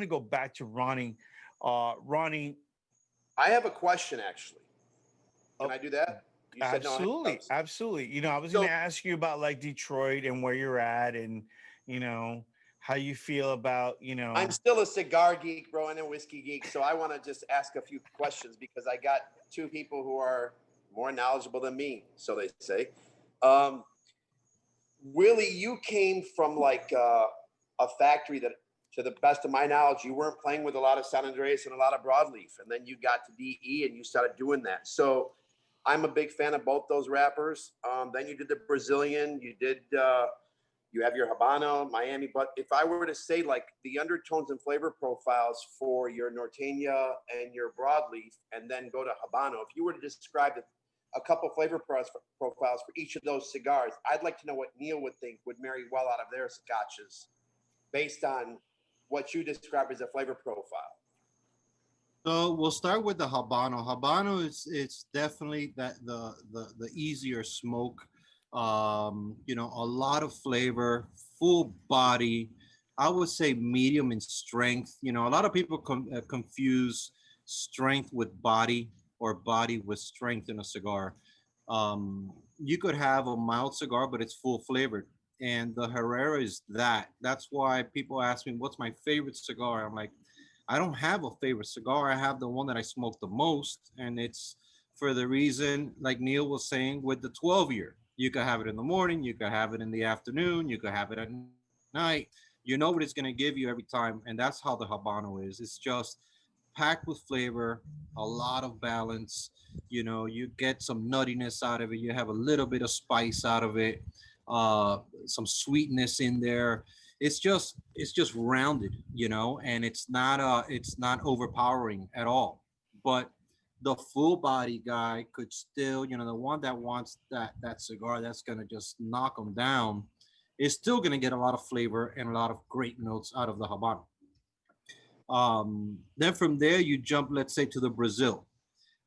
Speaker 1: go back to Ronnie. Ronnie.
Speaker 3: I have a question, actually. Can
Speaker 1: Oh,
Speaker 3: I do that? You said no
Speaker 1: absolutely,
Speaker 3: handcuffs.
Speaker 1: absolutely. You know, I was
Speaker 3: So-
Speaker 1: going to ask you about like Detroit and where you're at, and you know how you feel about
Speaker 3: I'm still a cigar geek, bro, and a whiskey geek. So I want to just ask a few questions because I got two people who are more knowledgeable than me, so they say. Willie, you came from like a factory that, to the best of my knowledge, you weren't playing with a lot of San Andreas and a lot of broadleaf, and then you got to DE and you started doing that. So I'm a big fan of both those wrappers. Then you did the Brazilian, you did you have your Habano, Miami. But if I were to say like the undertones and flavor profiles for your Norteña and your broadleaf, and then go to Habano, if you were to describe a couple flavor profiles for each of those cigars, I'd like to know what Neil would think would marry well out of their scotches based on what you describe as a flavor profile.
Speaker 6: So we'll start with the Habano. Habano is it's definitely that the easier smoke. You know, a lot of flavor, full body. I would say medium in strength. You know, a lot of people confuse strength with body or body with strength in a cigar. You could have a mild cigar, but it's full flavored. And the Herrera is that. That's why people ask me, what's my favorite cigar? I'm like, I don't have a favorite cigar. I have the one that I smoke the most. And it's for the reason, like Neil was saying, with the 12 year. You could have it in the morning, you could have it in the afternoon, you could have it at night. You know what it's going to give you every time. And that's how the Habano is. It's just packed with flavor, a lot of balance. You know, you get some nuttiness out of it. You have a little bit of spice out of it, some sweetness in there. It's just rounded, you know, and it's not overpowering at all. But the full body guy could still, you know, the one that wants that cigar that's gonna just knock them down is still gonna get a lot of flavor and a lot of great notes out of the Habano. Then from there you jump, let's say, to the Brazil.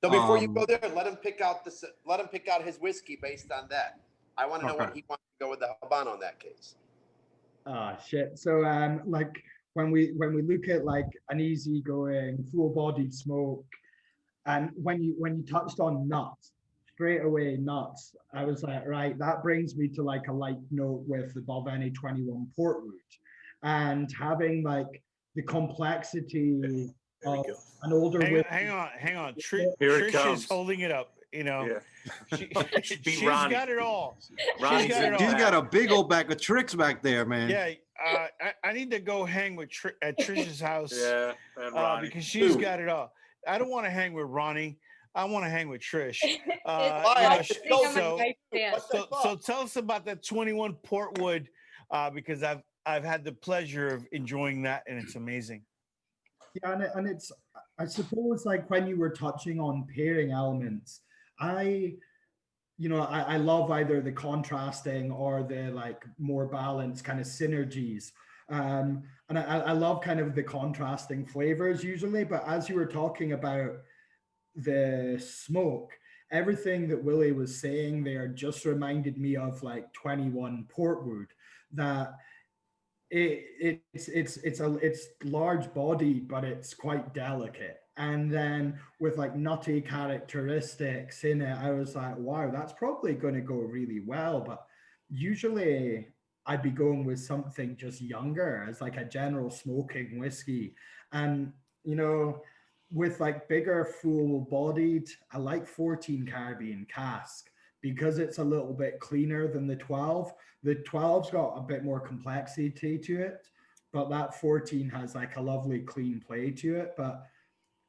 Speaker 3: So before you go there, let him pick out his whiskey based on that. I want to know what
Speaker 6: Okay.
Speaker 3: he wants to go with the Habano in that case.
Speaker 2: Ah, shit. So like when we look at like an easygoing, full-bodied smoke, and when you touched on nuts, straight away nuts, I was like, right, that brings me to like a light note with the Balvenie 21 Portwood, and having like the complexity
Speaker 5: There we
Speaker 2: of
Speaker 5: go.
Speaker 2: an older
Speaker 1: hang,
Speaker 2: whiskey.
Speaker 1: hang on.
Speaker 5: Here it
Speaker 1: Trish is
Speaker 5: comes.
Speaker 1: holding it up. You know,
Speaker 5: Yeah. Should be
Speaker 1: she's
Speaker 5: Ronnie.
Speaker 1: got it all.
Speaker 5: Ronnie's
Speaker 1: got
Speaker 5: in
Speaker 1: it
Speaker 5: the
Speaker 1: all.
Speaker 6: She's got a big old bag of tricks back there, man.
Speaker 1: Yeah, I need to go hang with at Trish's house.
Speaker 5: Yeah, and Ronnie.
Speaker 1: Because she's got it all. I don't want to hang with Ronnie. I want to hang with Trish. So tell us about that 21 Portwood, because I've had the pleasure of enjoying that, and it's amazing.
Speaker 2: Yeah, and it's, I suppose, like when you were touching on pairing elements, I love either the contrasting or the like more balanced kind of synergies. And I love kind of the contrasting flavors usually, but as you were talking about the smoke, everything that Willie was saying there just reminded me of like 21 Portwood, that it's large bodied, but it's quite delicate. And then with like nutty characteristics in it, I was like, wow, that's probably going to go really well. But usually I'd be going with something just younger as like a general smoking whiskey. And, you know, with like bigger, full bodied, I like 14 Caribbean cask because it's a little bit cleaner than the 12. The 12's got a bit more complexity to it, but that 14 has like a lovely clean play to it. But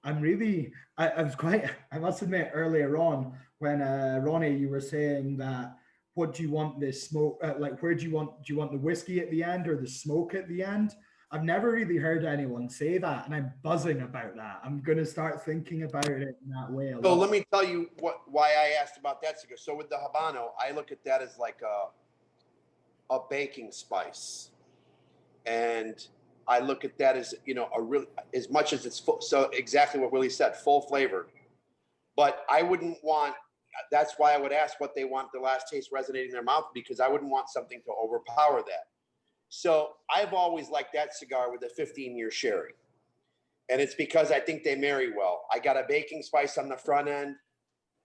Speaker 2: I was quite, I must admit earlier on when Ronnie, you were saying that, what do you want this smoke, like do you want the whiskey at the end or the smoke at the end? I've never really heard anyone say that, and I'm buzzing about that. I'm going to start thinking about it in that way.
Speaker 3: So let me tell you why I asked about that cigar. So with the Habano, I look at that as like a baking spice. And I look at that as, you know, a real, as much as it's full, so exactly what Willie said, full flavored. But I wouldn't want, that's why I would ask what they want the last taste resonating in their mouth, because I wouldn't want something to overpower that. So I've always liked that cigar with a 15-year sherry. And it's because I think they marry well. I got a baking spice on the front end.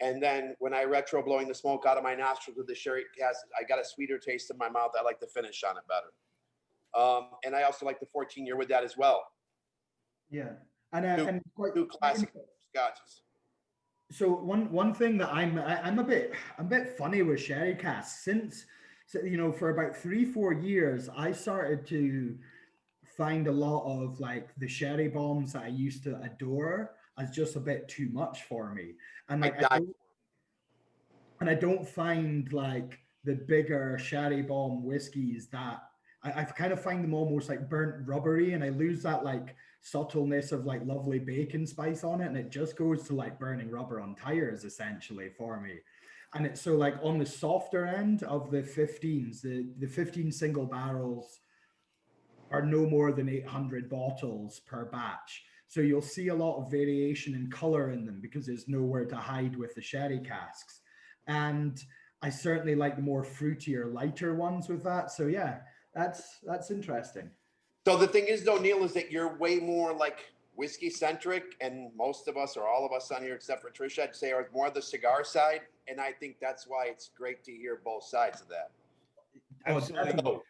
Speaker 3: And then when I retro blowing the smoke out of my nostrils with the sherry cask, I got a sweeter taste in my mouth. I like the finish on it better. And I also like the 14-year with that as well.
Speaker 2: Yeah. And
Speaker 3: two classic scotches.
Speaker 2: So one thing that I'm a bit funny with sherry casks since, you know, for about 3-4 years, I started to find a lot of like the sherry bombs that I used to adore as just a bit too much for me. And like I don't find like the bigger sherry bomb whiskeys that I kind of find them almost like burnt rubbery, and I lose that like subtleness of like lovely bacon spice on it, and it just goes to like burning rubber on tires essentially for me. And it's so like on the softer end of the 15s, the 15 single barrels are no more than 800 bottles per batch. So you'll see a lot of variation in color in them because there's nowhere to hide with the sherry casks. And I certainly like the more fruitier, lighter ones with that. So yeah, that's interesting.
Speaker 3: So the thing is though, Neil, is that you're way more like whiskey centric, and most of us or all of us on here, except for Trisha, I'd say are more the cigar side. And I think that's why it's great to hear both sides of that.
Speaker 1: Absolutely.
Speaker 3: So,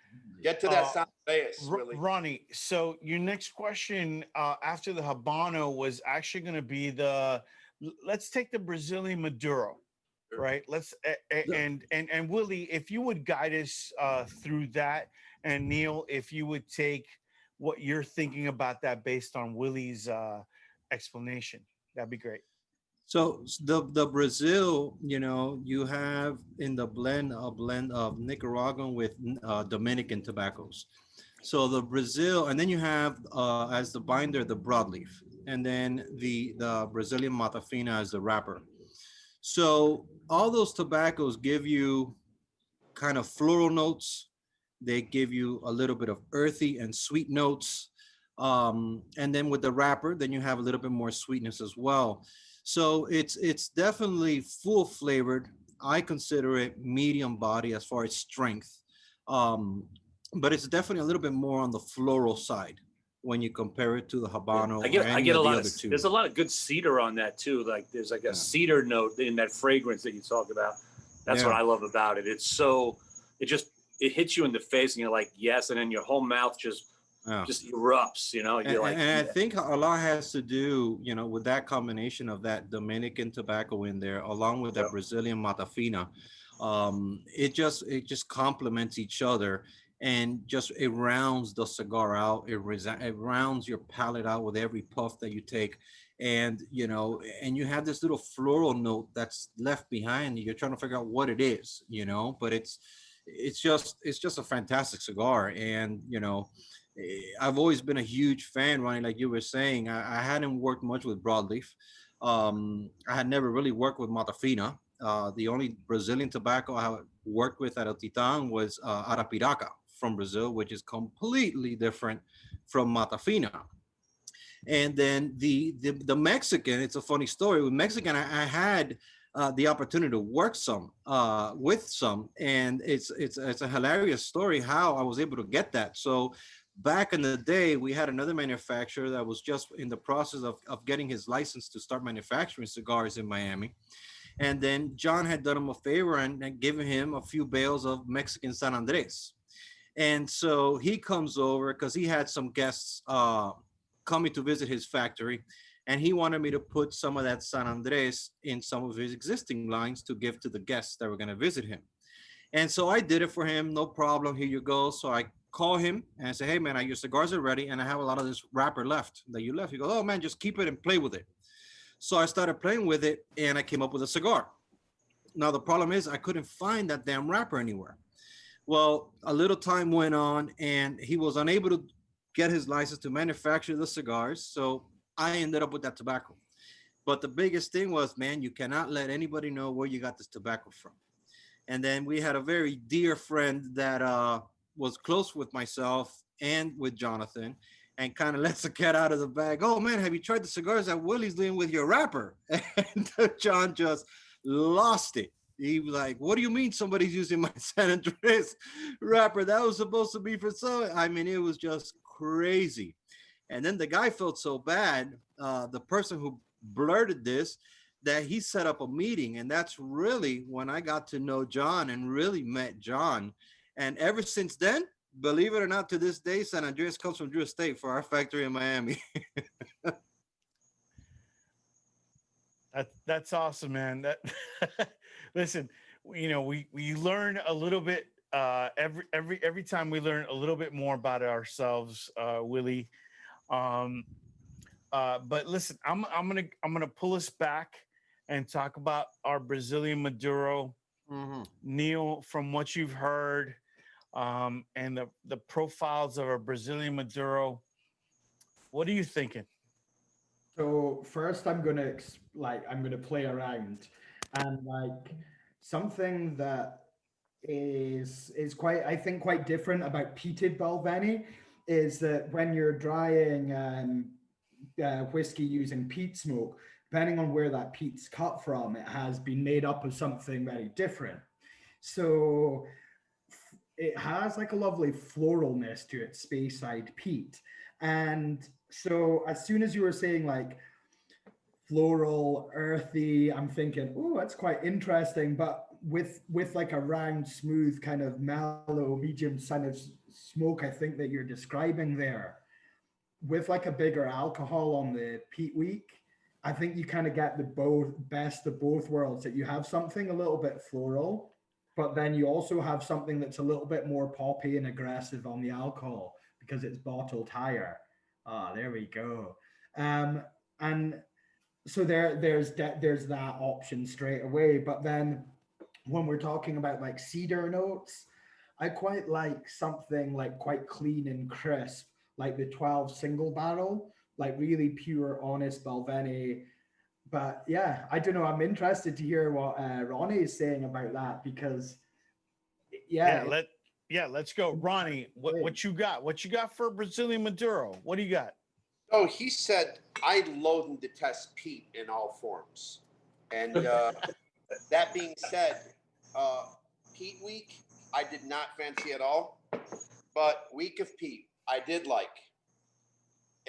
Speaker 3: get to that San Andreas, Willy.
Speaker 1: Ronnie, so your next question after the Habano was actually going to be let's take the Brazilian Maduro,
Speaker 3: Sure.
Speaker 1: right? And Willie, if you would guide us through that, and Neil, if you would take what you're thinking about that based on Willie's explanation, that'd be great.
Speaker 6: So the Brazil, you know, you have in the blend a blend of Nicaraguan with Dominican tobaccos. So the Brazil, and then you have as the binder the broadleaf, and then the Brazilian Matafina as the wrapper. So all those tobaccos give you kind of floral notes. They give you a little bit of earthy and sweet notes. And then with the wrapper, then you have a little bit more sweetness as well. So it's definitely full flavored. I consider it medium body as far as strength. But it's definitely a little bit more on the floral side when you compare it to the Habano.
Speaker 5: I get a lot of,
Speaker 6: two.
Speaker 5: there's a lot of good cedar on that too. Like there's like a cedar note in that fragrance that you talk about. That's what I love about it. It's so, it hits you in the face and you're like, yes. And then your whole mouth just erupts, you know. You're
Speaker 6: I think a lot has to do, you know, with that combination of that Dominican tobacco in there, along with that Brazilian Matafina. It just complements each other, and just it rounds the cigar out. It rounds your palate out with every puff that you take, and you know, and you have this little floral note that's left behind. You're trying to figure out what it is, you know, but it's just a fantastic cigar, and you know. I've always been a huge fan, Ronnie, like you were saying. I hadn't worked much with broadleaf. I had never really worked with Matafina. The only Brazilian tobacco I worked with at El Titan was Arapiraca from Brazil, which is completely different from Matafina. And then the Mexican, it's a funny story. With Mexican, I had the opportunity to work with some, and it's a hilarious story how I was able to get that. So back in the day, we had another manufacturer that was just in the process of getting his license to start manufacturing cigars in Miami. And then John had done him a favor and given him a few bales of Mexican San Andres. And so he comes over because he had some guests coming to visit his factory. And he wanted me to put some of that San Andres in some of his existing lines to give to the guests that were going to visit him. And so I did it for him. No problem. Here you go. So I call him and I say, hey, man, your cigars are ready. And I have a lot of this wrapper left that you left. He goes, oh, man, just keep it and play with it. So I started playing with it and I came up with a cigar. Now, the problem is I couldn't find that damn wrapper anywhere. Well, a little time went on and he was unable to get his license to manufacture the cigars. So I ended up with that tobacco. But the biggest thing was, man, you cannot let anybody know where you got this tobacco from. And then we had a very dear friend that was close with myself and with Jonathan, and kind of lets the cat out of the bag. Oh, man, have you tried the cigars that Willie's doing with your wrapper? And John just lost it. He was like, what do you mean somebody's using my San Andres wrapper? That was supposed to be for so. I mean, it was just crazy. And then the guy felt so bad, the person who blurted this, that he set up a meeting. And that's really when I got to know John and really met John. And ever since then, believe it or not, to this day, San Andreas comes from Drew Estate for our factory in Miami.
Speaker 1: That's awesome, man. That listen, we learn a little bit every time we learn a little bit more about ourselves, Willie. But listen, I'm gonna pull us back and talk about our Brazilian Maduro. Neil, from what you've heard, and the profiles of a Brazilian Maduro, what are you thinking?
Speaker 2: So first, I'm gonna play around, and like something that is quite, I think, quite different about peated Balvenie is that when you're drying whiskey using peat smoke, depending on where that peat's cut from, it has been made up of something very different. So it has like a lovely floralness to it, Speyside peat. And so as soon as you were saying like floral, earthy, I'm thinking, oh, that's quite interesting. But with like a round, smooth, kind of mellow, medium kind of smoke, I think that you're describing there, with like a bigger alcohol on the peat week, I think you kind of get the best of both worlds. That you have something a little bit floral, but then you also have something that's a little bit more poppy and aggressive on the alcohol because it's bottled higher. Ah, there we go. And so there's that option straight away. But then when we're talking about like cedar notes, I quite like something like quite clean and crisp, like the 12 single barrel, like really pure, honest Balvenie. But yeah, I don't know. I'm interested to hear what Ronnie is saying about that because
Speaker 1: Let's go, Ronnie. What you got? What you got for Brazilian Maduro? What do you got?
Speaker 3: Oh, he said, I loathe and detest peat in all forms. And that being said, peat week, I did not fancy at all. But week of peat, I did like.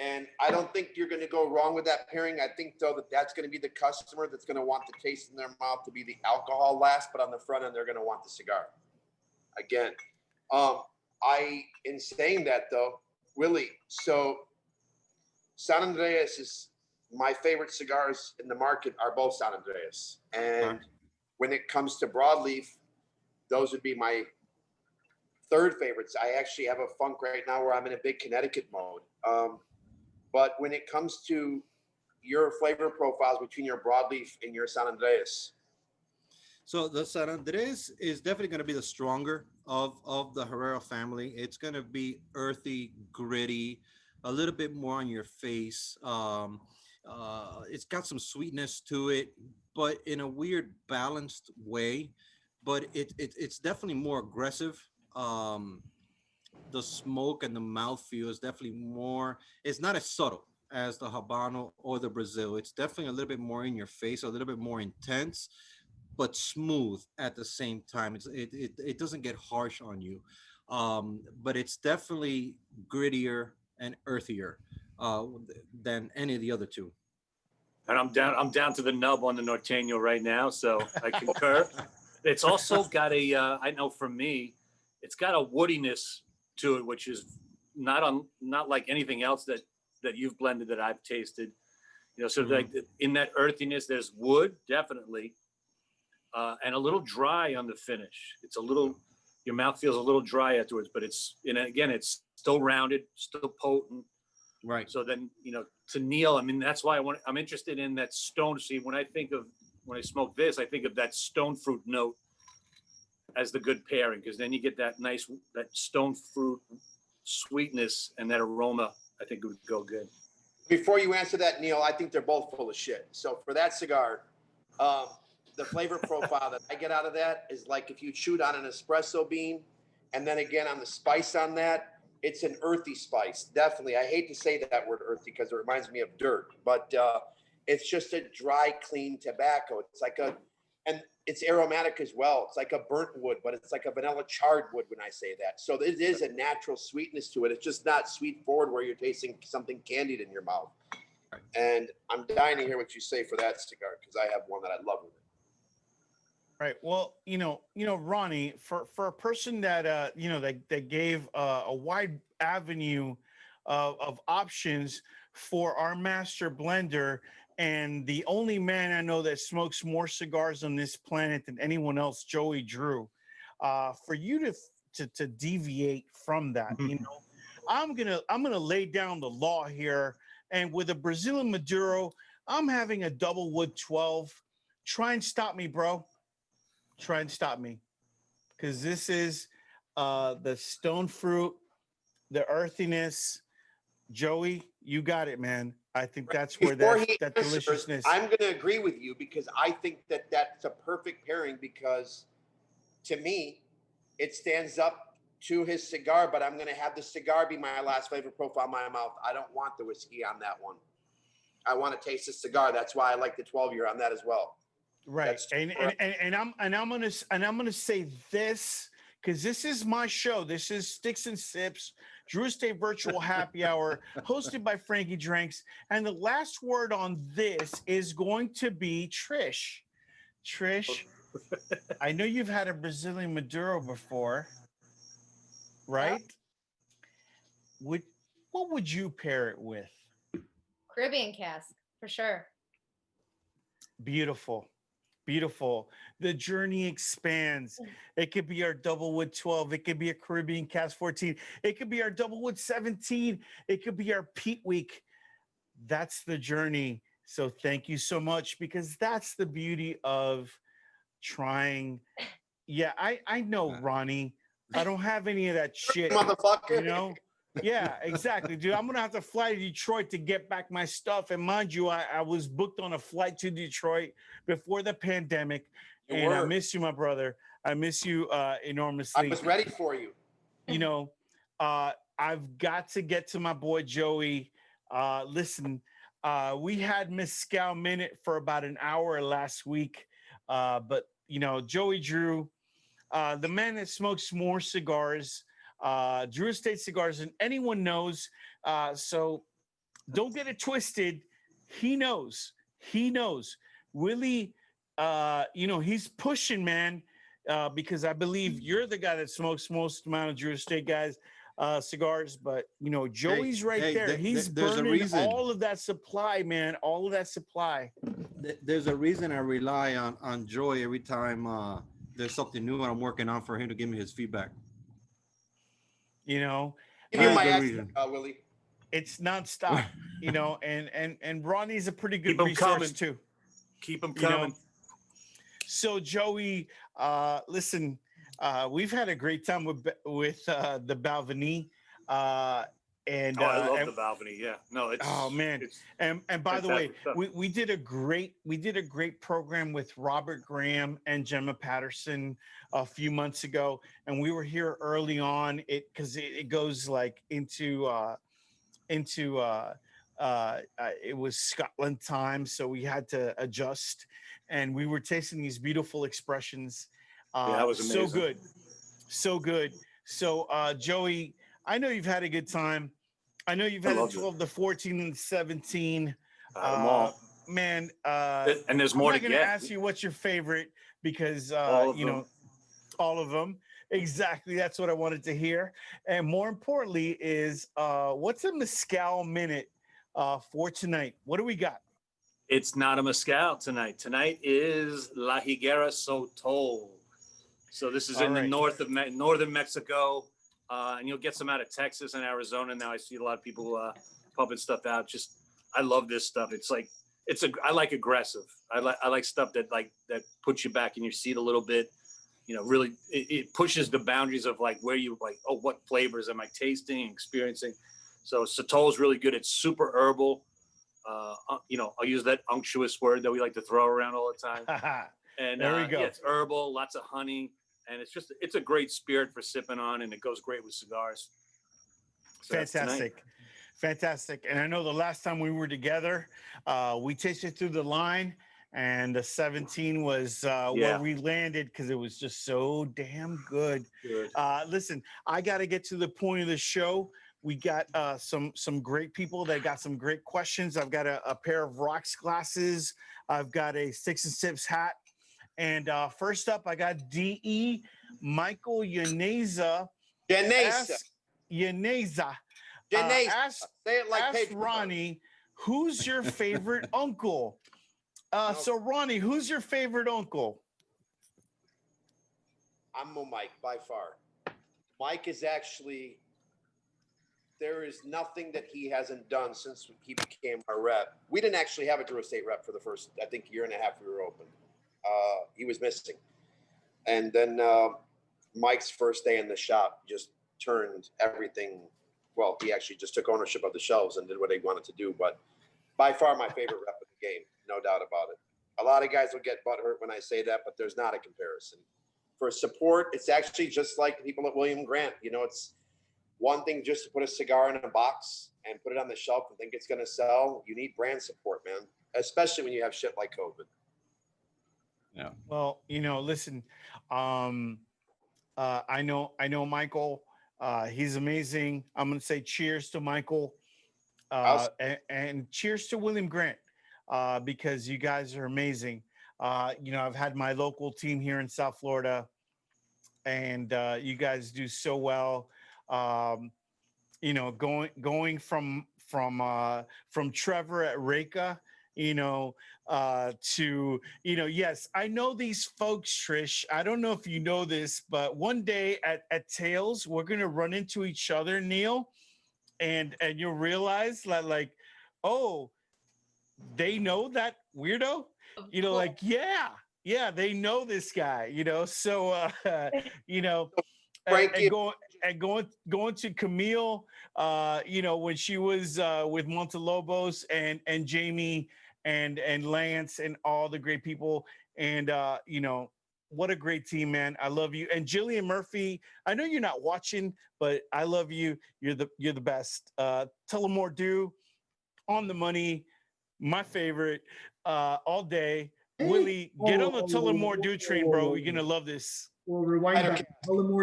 Speaker 3: And I don't think you're going to go wrong with that pairing. I think, though, that's going to be the customer that's going to want the taste in their mouth to be the alcohol last, but on the front end, they're going to want the cigar. Again, in saying that, though, Willie, so San Andreas is my favorite cigars in the market are both San Andreas. And when it comes to broadleaf, those would be my third favorites. I actually have a funk right now where I'm in a big Connecticut mode. But when it comes to your flavor profiles between your broadleaf and your San Andreas.
Speaker 6: So the San Andres is definitely going to be the stronger of the Herrera family. It's going to be earthy, gritty, a little bit more on your face. It's got some sweetness to it, but in a weird balanced way. But it's definitely more aggressive. The smoke and the mouthfeel is definitely more, it's not as subtle as the Habano or the Brazil. It's definitely a little bit more in your face, a little bit more intense, but smooth at the same time. It doesn't get harsh on you. But it's definitely grittier and earthier than any of the other two.
Speaker 5: And I'm down to the nub on the Norteño right now, so I concur. It's also got I know for me, it's got a woodiness to it, which is not like anything else that you've blended that I've tasted. So like in that earthiness, there's wood definitely, and a little dry on the finish. It's a little, your mouth feels a little dry afterwards, but it's it's still rounded, still potent.
Speaker 6: Right.
Speaker 5: So then to Neil, I mean that's why I'm interested in that stone. See, when I smoke this, I think of that stone fruit note as the good pairing, because then you get that stone fruit sweetness and that aroma. I think it would go good.
Speaker 3: Before you answer that, Neil, I think they're both full of shit. So for that cigar, the flavor profile that I get out of that is like if you chewed on an espresso bean, and then again on the spice on that, it's an earthy spice. Definitely. I hate to say that word earthy because it reminds me of dirt, but it's just a dry, clean tobacco. It's like and it's aromatic as well. It's like a burnt wood, but it's like a vanilla charred wood when I say that. So it is a natural sweetness to it. It's just not sweet forward where you're tasting something candied in your mouth. And I'm dying to hear what you say for that cigar, because I have one that I love with it.
Speaker 1: Right. Well, Ronnie, for a person that that gave a wide avenue of options for our master blender, and the only man I know that smokes more cigars on this planet than anyone else, Joey Drew, for you to deviate from that, I'm gonna lay down the law here, and with a Brazilian Maduro, I'm having a double wood 12. Try and stop me, bro. Try and stop me, because this is the stone fruit, the earthiness. Joey, you got it, man. I think that's where that deliciousness.
Speaker 3: I'm going to agree with you, because I think that that's a perfect pairing, because to me, it stands up to his cigar, but I'm going to have the cigar be my last flavor profile in my mouth. I don't want the whiskey on that one. I want to taste the cigar. That's why I like the 12-year on that as well.
Speaker 1: Right. And I'm gonna say this, because this is my show. This is Sticks and Sips, Drew Estate Virtual Happy Hour, hosted by Frankie Drinks. And the last word on this is going to be Trish. Trish, I know you've had a Brazilian Maduro before, right? What would you pair it with?
Speaker 4: Caribbean cask, for sure.
Speaker 1: Beautiful. Beautiful. The journey expands. It could be our double wood 12. It could be a Caribbean Cask 14. It could be our double wood 17. It could be our Peat Week. That's the journey. So thank you so much, because that's the beauty of trying. Yeah, I know, Ronnie. I don't have any of that shit.
Speaker 3: Motherfucker.
Speaker 1: Yeah, exactly, dude. I'm gonna have to fly to Detroit to get back my stuff. And mind you, I was booked on a flight to Detroit before the pandemic. I miss you, my brother. I miss you enormously.
Speaker 3: I was ready for you.
Speaker 1: I've got to get to my boy Joey. Listen, we had Mezcal Minute for about an hour last week. But Joey Drew, the man that smokes more cigars, Drew Estate Cigars, than anyone knows. So don't get it twisted. He knows. Willy, he's pushing, man, because I believe you're the guy that smokes most amount of Drew Estate guys cigars. But Joey's there. He's burning all of that supply, man. All of that supply.
Speaker 6: There's a reason I rely on Joey every time there's something new and I'm working on, for him to give me his feedback.
Speaker 3: Give you my accent, Willie.
Speaker 1: It's nonstop, and Ronnie's a pretty good resource too.
Speaker 5: Keep them coming.
Speaker 1: So Joey, listen, we've had a great time with the Balvenie. I
Speaker 5: love the Balvenie. Yeah, no, it's
Speaker 1: and by the way, we did a great program with Robert Graham and Gemma Patterson a few months ago, and we were here early on because it goes like into it was Scotland time, so we had to adjust, and we were tasting these beautiful expressions.
Speaker 5: That was amazing.
Speaker 1: So good. So Joey, I know you've had a good time. I know you've had the 12, the 14, and the 17. Man,
Speaker 5: and there's more to get.
Speaker 1: I'm not going to ask you what's your favorite, because all of them. Exactly. That's what I wanted to hear. And more importantly is what's a Mezcal Minute for tonight? What do we got?
Speaker 5: It's not a Mezcal tonight. Tonight is La Guerra Sotol. So this is in the northern Mexico. And you'll get some out of Texas and Arizona. Now I see a lot of people pumping stuff out. I love this stuff. I like aggressive. I like stuff that puts you back in your seat a little bit. Really, it pushes the boundaries of where you what flavors am I tasting and experiencing. So Sotol is really good. It's super herbal. I'll use that unctuous word that we like to throw around all the time. And
Speaker 1: there we go.
Speaker 5: Yeah, it's herbal, lots of honey. And it's a great spirit for sipping on, and it goes great with cigars. So
Speaker 1: Fantastic. And I know the last time we were together, we tasted through the line, and the 17 was where we landed because it was just so damn good. Listen, I got to get to the point of the show. We got some great people that got some great questions. I've got a pair of rocks glasses. I've got a Sticks and Sips hat. And first up, I got D.E. Michael Yaneza. Yaneza.
Speaker 3: Say it like
Speaker 1: ask Ronnie, who's your favorite uncle? So, Ronnie, who's your favorite uncle?
Speaker 3: I'm Mike by far. Mike is actually, there is nothing that he hasn't done since he became our rep. We didn't actually have a Drew Estate rep for the first, I think, year and a half we were open. He was missing. And then Mike's first day in the shop just turned everything. Well, he actually just took ownership of the shelves and did what he wanted to do. But by far my favorite rep of the game, no doubt about it. A lot of guys will get butthurt when I say that, but there's not a comparison. For support, it's actually just like people at William Grant. You know, it's one thing just to put a cigar in a box and put it on the shelf and think it's going to sell. You need brand support, man, especially when you have shit like COVID.
Speaker 1: Yeah. Well, you know, listen, I know Michael. He's amazing. I'm going to say cheers to Michael and cheers to William Grant because you guys are amazing. You know, I've had my local team here in South Florida and you guys do so well. You know, going from Trevor at Reka, you know, to, you know, yes, I know these folks, Trish. I don't know if you know this, but one day at Tails, we're going to run into each other, Neil, and you'll realize that, like, oh, they know that weirdo, you know, like, yeah, they know this guy, you know, so, you know, and going to Camille, you know, when she was with Montelobos and Jamie and Lance and all the great people. And, you know, what a great team, man. I love you. And Jillian Murphy, I know you're not watching, but I love you. You're the best. Tullamore Dew, on the money, my favorite, all day. Willy, get on the Tullamore Dew train, bro. You're going to love this.
Speaker 2: We'll rewind back.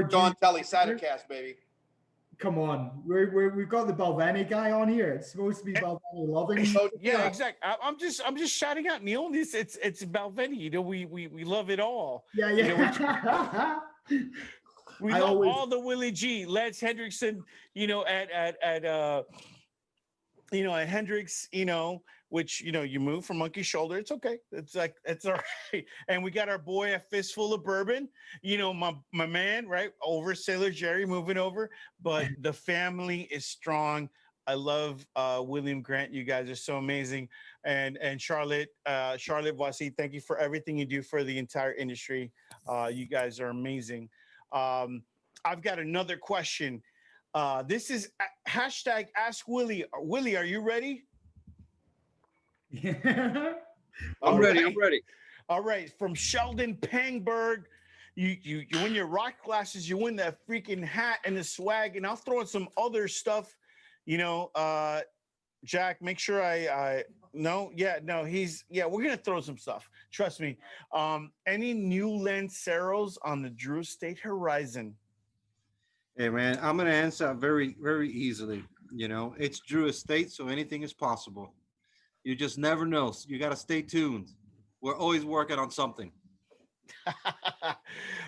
Speaker 3: Don Telly, Cidercast, baby.
Speaker 2: Come on, we've got the Balvenie guy on here. It's supposed to be Balvenie loving.
Speaker 1: Yeah, exactly. I'm just shouting out, Neil. It's Balvenie. You know, we love it all.
Speaker 2: Yeah.
Speaker 1: You know, we love all the Willie G, Lance Hendrickson. You know, at you know, at Hendrix. You know, which, you know, you move from Monkey Shoulder. It's okay. It's like, it's all right. And we got our boy, A Fistful of Bourbon, you know, my man, right? Over Sailor Jerry moving over, but the family is strong. I love William Grant. You guys are so amazing. And Charlotte Voici, thank you for everything you do for the entire industry. You guys are amazing. I've got another question. This is hashtag Ask Willy. Willy, are you ready?
Speaker 7: I'm ready.
Speaker 1: All right. From Sheldon Pangberg, you win your rock glasses, you win that freaking hat and the swag, and I'll throw in some other stuff. You know, Jack, make sure we're gonna throw some stuff. Trust me. Any new Lanceros on the Drew Estate horizon?
Speaker 6: Hey man, I'm gonna answer very, very easily. You know, it's Drew Estate, so anything is possible. You just never know. You got to stay tuned. We're always working on something.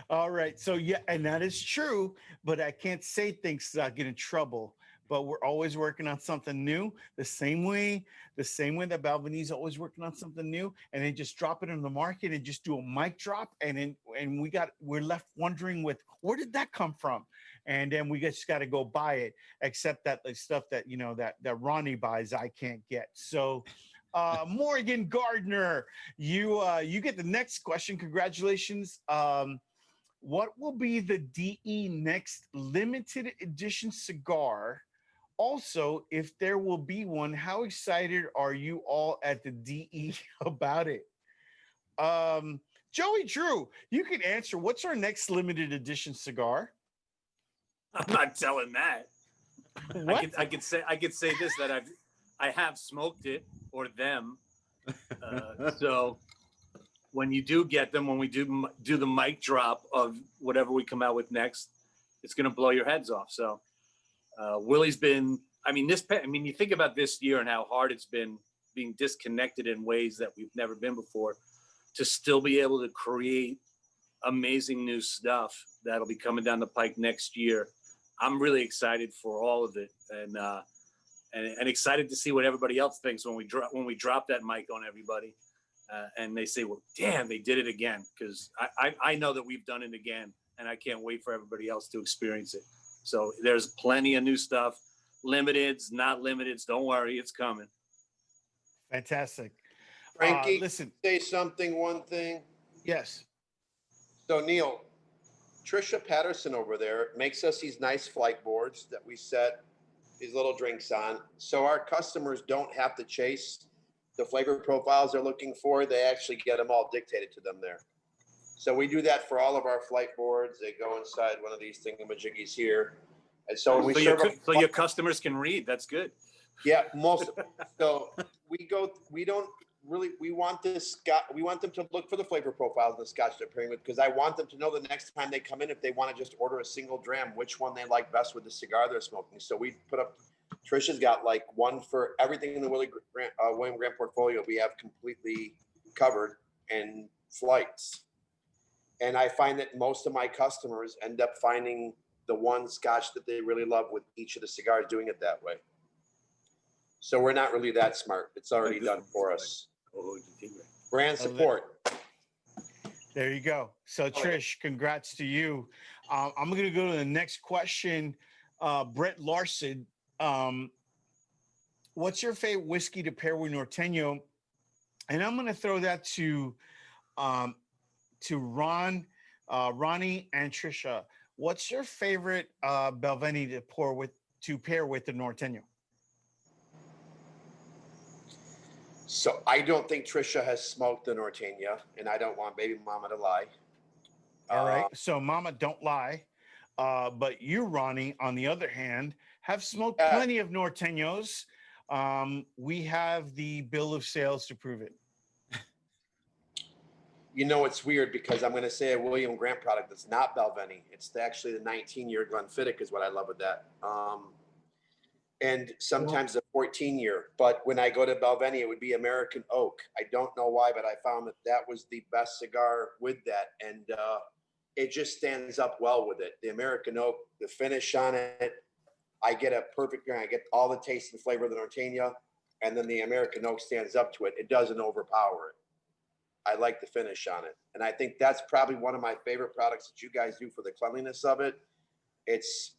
Speaker 1: All right. So, yeah, and that is true, but I can't say things so I get in trouble. But we're always working on something new, the same way that Balvini's always working on something new, and then just drop it in the market and just do a mic drop. And we're left wondering where did that come from? And then we just got to go buy it, except that the stuff that, you know, that Ronnie buys, I can't get. So Morgan Gardner, you get the next question. Congratulations. What will be the DE next limited edition cigar? Also, if there will be one, how excited are you all at the DE about it? Joey Drew, you can answer. What's our next limited edition cigar?
Speaker 5: I'm not telling that.
Speaker 1: What?
Speaker 5: I could say this, that I have smoked it, or them. So when you do get them, when we do the mic drop of whatever we come out with next, it's going to blow your heads off. So Willy's been, you think about this year and how hard it's been being disconnected in ways that we've never been before, to still be able to create amazing new stuff that'll be coming down the pike next year. I'm really excited for all of it, and excited to see what everybody else thinks when we drop that mic on everybody, and they say, well, damn, they did it again, because I know that we've done it again, and I can't wait for everybody else to experience it. So there's plenty of new stuff, limiteds, not limiteds, don't worry, it's coming.
Speaker 1: Fantastic.
Speaker 3: Frankie,
Speaker 1: listen.
Speaker 3: say something, one thing.
Speaker 1: Yes.
Speaker 3: So Neil, Trisha Patterson over there makes us these nice flight boards that we set these little drinks on. So our customers don't have to chase the flavor profiles they're looking for. They actually get them all dictated to them there. So we do that for all of our flight boards. They go inside one of these thingamajiggies here. And so when we serve
Speaker 5: so your customers can read. That's good.
Speaker 3: Yeah, most. So we don't really, we want them to look for the flavor profiles of the Scotch they're pairing with, because I want them to know the next time they come in, if they want to just order a single dram, which one they like best with the cigar they're smoking. So we put up, Trisha's got like one for everything in the William Grant portfolio. We have completely covered in flights. And I find that most of my customers end up finding the one Scotch that they really love with each of the cigars, doing it that way. So we're not really that smart. It's already done for us. Brand support.
Speaker 1: There you go. So Trish, congrats to you. I'm going to go to the next question. Brett Larson, what's your favorite whiskey to pair with Norteño? And I'm going to throw that to Ronnie and Trisha. What's your favorite Balvenie to pair with the Norteño?
Speaker 3: So I don't think Trisha has smoked the Norteña, and I don't want baby mama to lie.
Speaker 1: All right. So mama, don't lie. But you, Ronnie, on the other hand, have smoked plenty of Norteños. We have the bill of sales to prove it.
Speaker 3: You know, it's weird because I'm going to say a William Grant product that's not Balvenie. It's actually the 19-year Glenfiddich is what I love with that. And sometimes a 14-year. But when I go to Balvenie, it would be American Oak. I don't know why, but I found that was the best cigar with that. And it just stands up well with it. The American Oak, the finish on it, I get a perfect, I get all the taste and flavor of the Norteña, and then the American Oak stands up to it. It doesn't overpower it. I like the finish on it. And I think that's probably one of my favorite products that you guys do for the cleanliness of it. It's,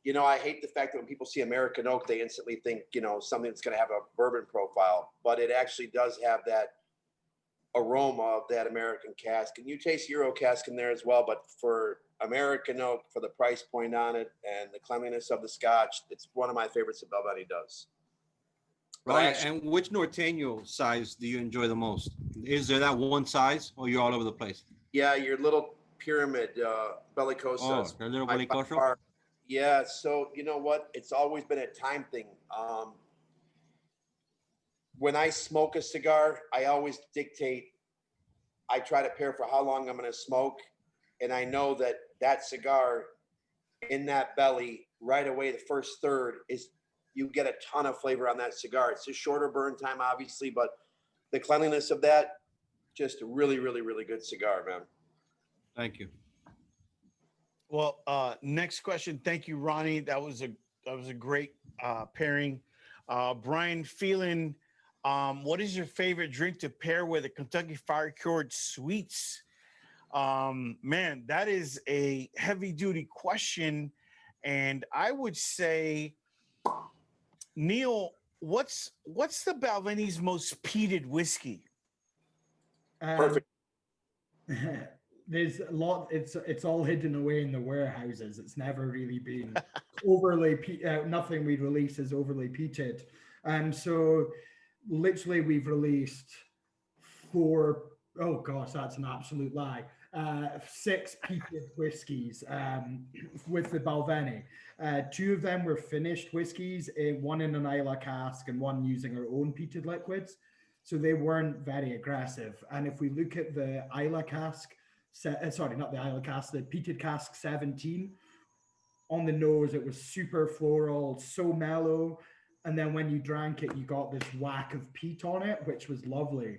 Speaker 3: you know, I hate the fact that when people see American Oak, they instantly think, you know, something that's going to have a bourbon profile, but it actually does have that aroma of that American cask. And you taste Euro cask in there as well, but for American Oak, for the price point on it and the cleanliness of the Scotch, it's one of my favorites that Balvenie does.
Speaker 6: Right. And which Norteño size do you enjoy the most? Is there that one size, or you're all over the place?
Speaker 3: Yeah, your little pyramid, Bellicosa.
Speaker 6: Oh, the little Bellicosa?
Speaker 3: Yeah, so you know what? It's always been a time thing. When I smoke a cigar, I always dictate, I try to pair for how long I'm going to smoke. And I know that that cigar in that belly right away, the first third is, you get a ton of flavor on that cigar. It's a shorter burn time, obviously, but the cleanliness of that, just a really, really, really good cigar, man.
Speaker 6: Thank you.
Speaker 1: Well, next question. Thank you, Ronnie. That was a great pairing. Brian Phelan, what is your favorite drink to pair with a Kentucky Fire Cured Sweets? Man, that is a heavy duty question. And I would say, Neil, what's the Balvenie's most peated whiskey?
Speaker 3: Perfect.
Speaker 2: There's a lot. It's all hidden away in the warehouses. It's never really been overly nothing we release is overly peated. So literally we've released 4. Oh gosh, that's an absolute lie. 6 peated whiskies with the Balvenie. 2 of them were finished whiskies, one in an Islay cask and one using our own peated liquids. so they weren't very aggressive. And if we look at the Isla cask, sorry, not the Isla cask, the Peated cask 17, on the nose, it was super floral, so mellow. And then when you drank it, you got this whack of peat on it, which was lovely.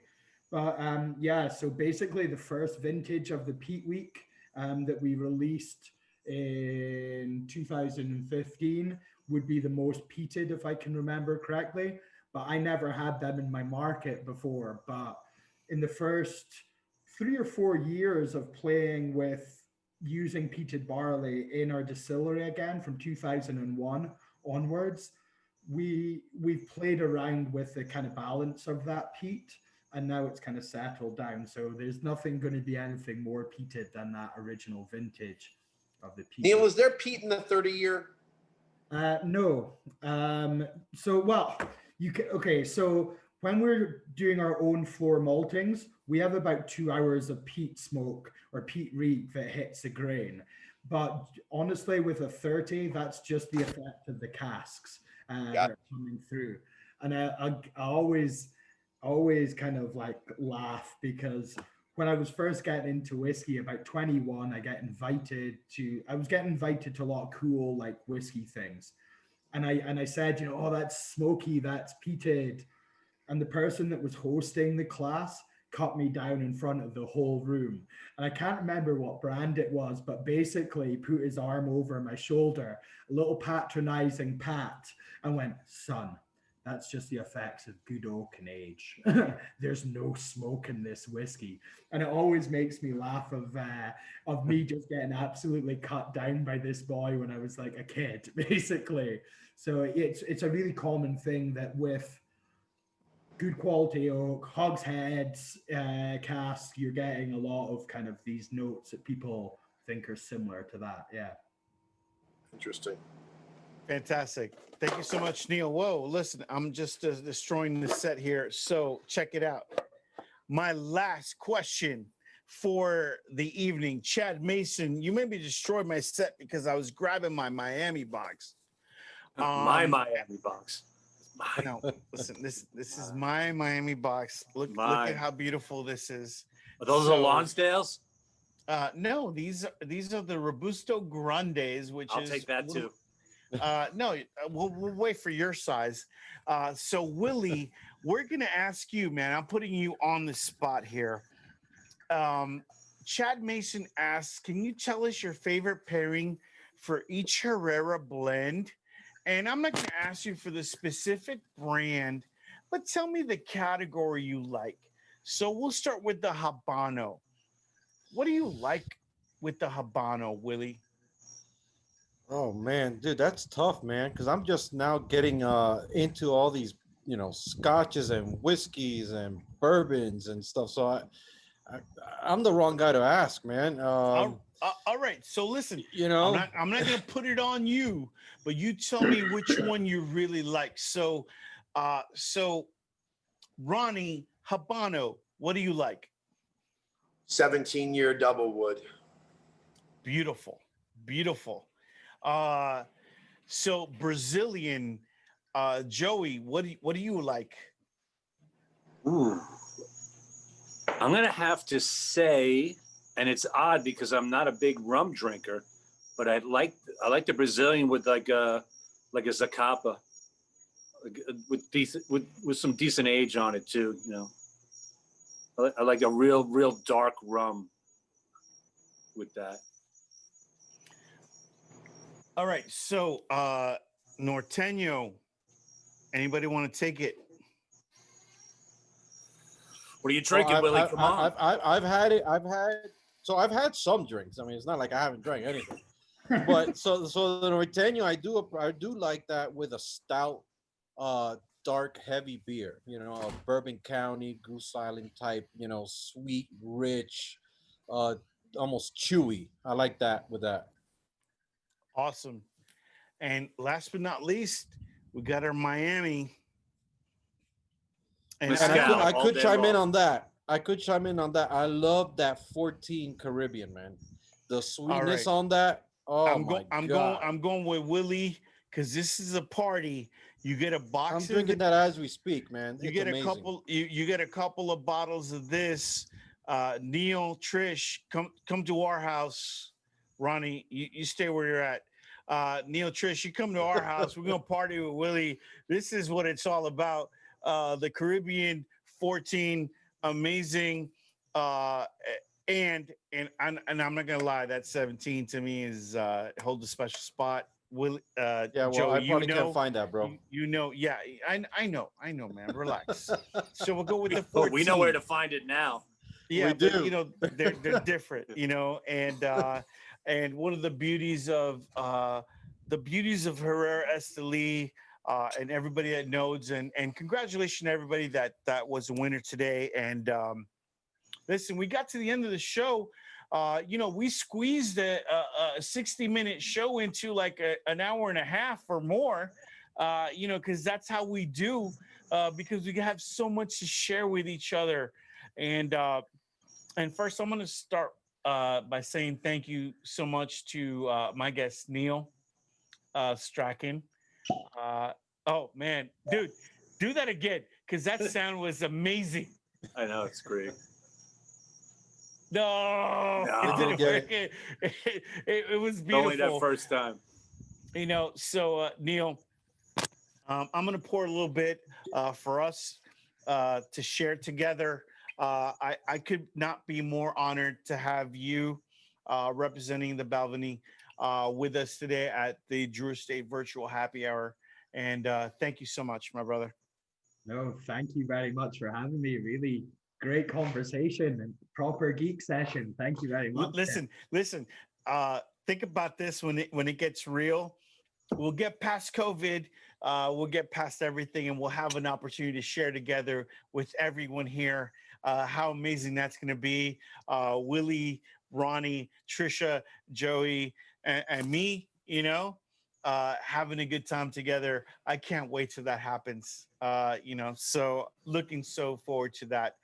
Speaker 2: But yeah, so basically the first vintage of the Peat Week that we released in 2015 would be the most peated, if I can remember correctly. But I never had them in my market before. But in the first 3 or 4 years of playing with using peated barley in our distillery again from 2001 onwards, we've played around with the kind of balance of that peat, and now it's kind of settled down. So there's nothing going to be anything more peated than that original vintage of the peat.
Speaker 3: Neil, is there peat in the 30-year?
Speaker 2: No. So, well, you can, okay. So when we're doing our own floor maltings, we have about 2 hours of peat smoke or peat reek that hits the grain. But honestly, with a 30, that's just the effect of the casks that are coming through. And I always kind of like laugh, because when I was first getting into whiskey, about 21, I was getting invited to a lot of cool like whiskey things. And I said, oh, that's smoky, that's peated. And the person that was hosting the class cut me down in front of the whole room. And I can't remember what brand it was, but basically put his arm over my shoulder, a little patronizing pat, and went, son, that's just the effects of good oak and age. There's no smoke in this whiskey. And it always makes me laugh of me just getting absolutely cut down by this boy when I was like a kid, basically. So it's a really common thing that with good quality oak, hogsheads, cask, you're getting a lot of kind of these notes that people think are similar to that. Yeah.
Speaker 3: Interesting.
Speaker 1: Fantastic. Thank you so much, Neil. Whoa, listen, I'm just destroying the set here. So check it out. My last question for the evening. Chad Mason, you made me destroy my set because I was grabbing my Miami box.
Speaker 5: My Miami box.
Speaker 1: No, listen, this is my Miami box. Look at how beautiful this is.
Speaker 5: Are those the Lonsdales?
Speaker 1: No, these are the Robusto Grandes, which
Speaker 5: I'll take that too.
Speaker 1: No, we'll wait for your size. So Willy, we're gonna ask you, man. I'm putting you on the spot here. Chad Mason asks, can you tell us your favorite pairing for each Herrera blend? And I'm not gonna ask you for the specific brand, but tell me the category you like. So we'll start with the Habano. What do you like with the Habano, Willy?
Speaker 6: Oh man, dude, that's tough, man. Because I'm just now getting into all these, scotches and whiskeys and bourbons and stuff. So I'm the wrong guy to ask, man.
Speaker 1: All right. So listen, I'm not gonna put it on you, but you tell me which one you really like. So Ronnie, Habano, what do you like?
Speaker 3: 17-year double wood.
Speaker 1: Beautiful. So Brazilian, Joey, what do you like?
Speaker 5: Ooh. I'm gonna have to say, and it's odd because I'm not a big rum drinker, but I like the Brazilian with like a Zacapa, with some decent age on it too. I like a real dark rum with that.
Speaker 1: All right, so Norteño, anybody want to take it?
Speaker 5: What are you drinking, Willy? Come on.
Speaker 6: I've had it. I've had some drinks. I mean, it's not like I haven't drank anything. But so the Norteño, I do like that with a stout, dark, heavy beer. A Bourbon County, Goose Island type. Sweet, rich, almost chewy. I like that with that.
Speaker 1: Awesome. And last but not least, we got our Miami. And
Speaker 6: I could chime in on that. I love that 14 Caribbean, man. The sweetness on that. Oh,
Speaker 1: I'm going with Willy, because this is a party You get a box.
Speaker 6: I'm
Speaker 1: of
Speaker 6: drinking
Speaker 1: it.
Speaker 6: that as we speak, man.
Speaker 1: You
Speaker 6: It's
Speaker 1: get
Speaker 6: amazing.
Speaker 1: a couple. You get a couple of bottles of this. Neil, Trish, come to our house. Ronnie, you stay where you're at. Neil, Trish, you come to our house. We're gonna party with Willie. This is what it's all about. The Caribbean 14, amazing. And I'm not gonna lie, that 17 to me is holds a special spot. Will
Speaker 6: Yeah, well,
Speaker 1: Joey,
Speaker 6: I probably can't find that, bro.
Speaker 1: yeah, I know, man. Relax. So we'll go with the 14.
Speaker 5: Oh, we know where to find it now.
Speaker 1: Yeah,
Speaker 6: We
Speaker 1: but
Speaker 6: do.
Speaker 1: you know they're different, you know, and one of the beauties of Herrera Esteli and everybody that knows and congratulations to everybody that was a winner today. And listen, we got to the end of the show. You know, we squeezed a 60-minute show into like an hour and a half or more, you know, because that's how we do, because we have so much to share with each other. And first, I'm going to start by saying thank you so much to my guest, Neil Strachan. Oh, man, dude, do that again, because that sound was amazing.
Speaker 5: I know, it's great.
Speaker 1: No,
Speaker 5: No.
Speaker 1: it didn't work. It was beautiful.
Speaker 5: Only that first time.
Speaker 1: You know, so Neil, I'm going to pour a little bit for us to share together. I could not be more honored to have you representing the Balvenie with us today at the Drew Estate Virtual Happy Hour. And thank you so much, my brother.
Speaker 2: No, thank you very much for having me. Really great conversation and proper geek session. Thank you very much.
Speaker 1: Listen. Think about this when it gets real. We'll get past COVID. We'll get past everything, and we'll have an opportunity to share together with everyone here. How amazing that's going to be. Willy, Ronnie, Trisha, Joey, and me, you know, having a good time together. I can't wait till that happens. You know, so looking so forward to that.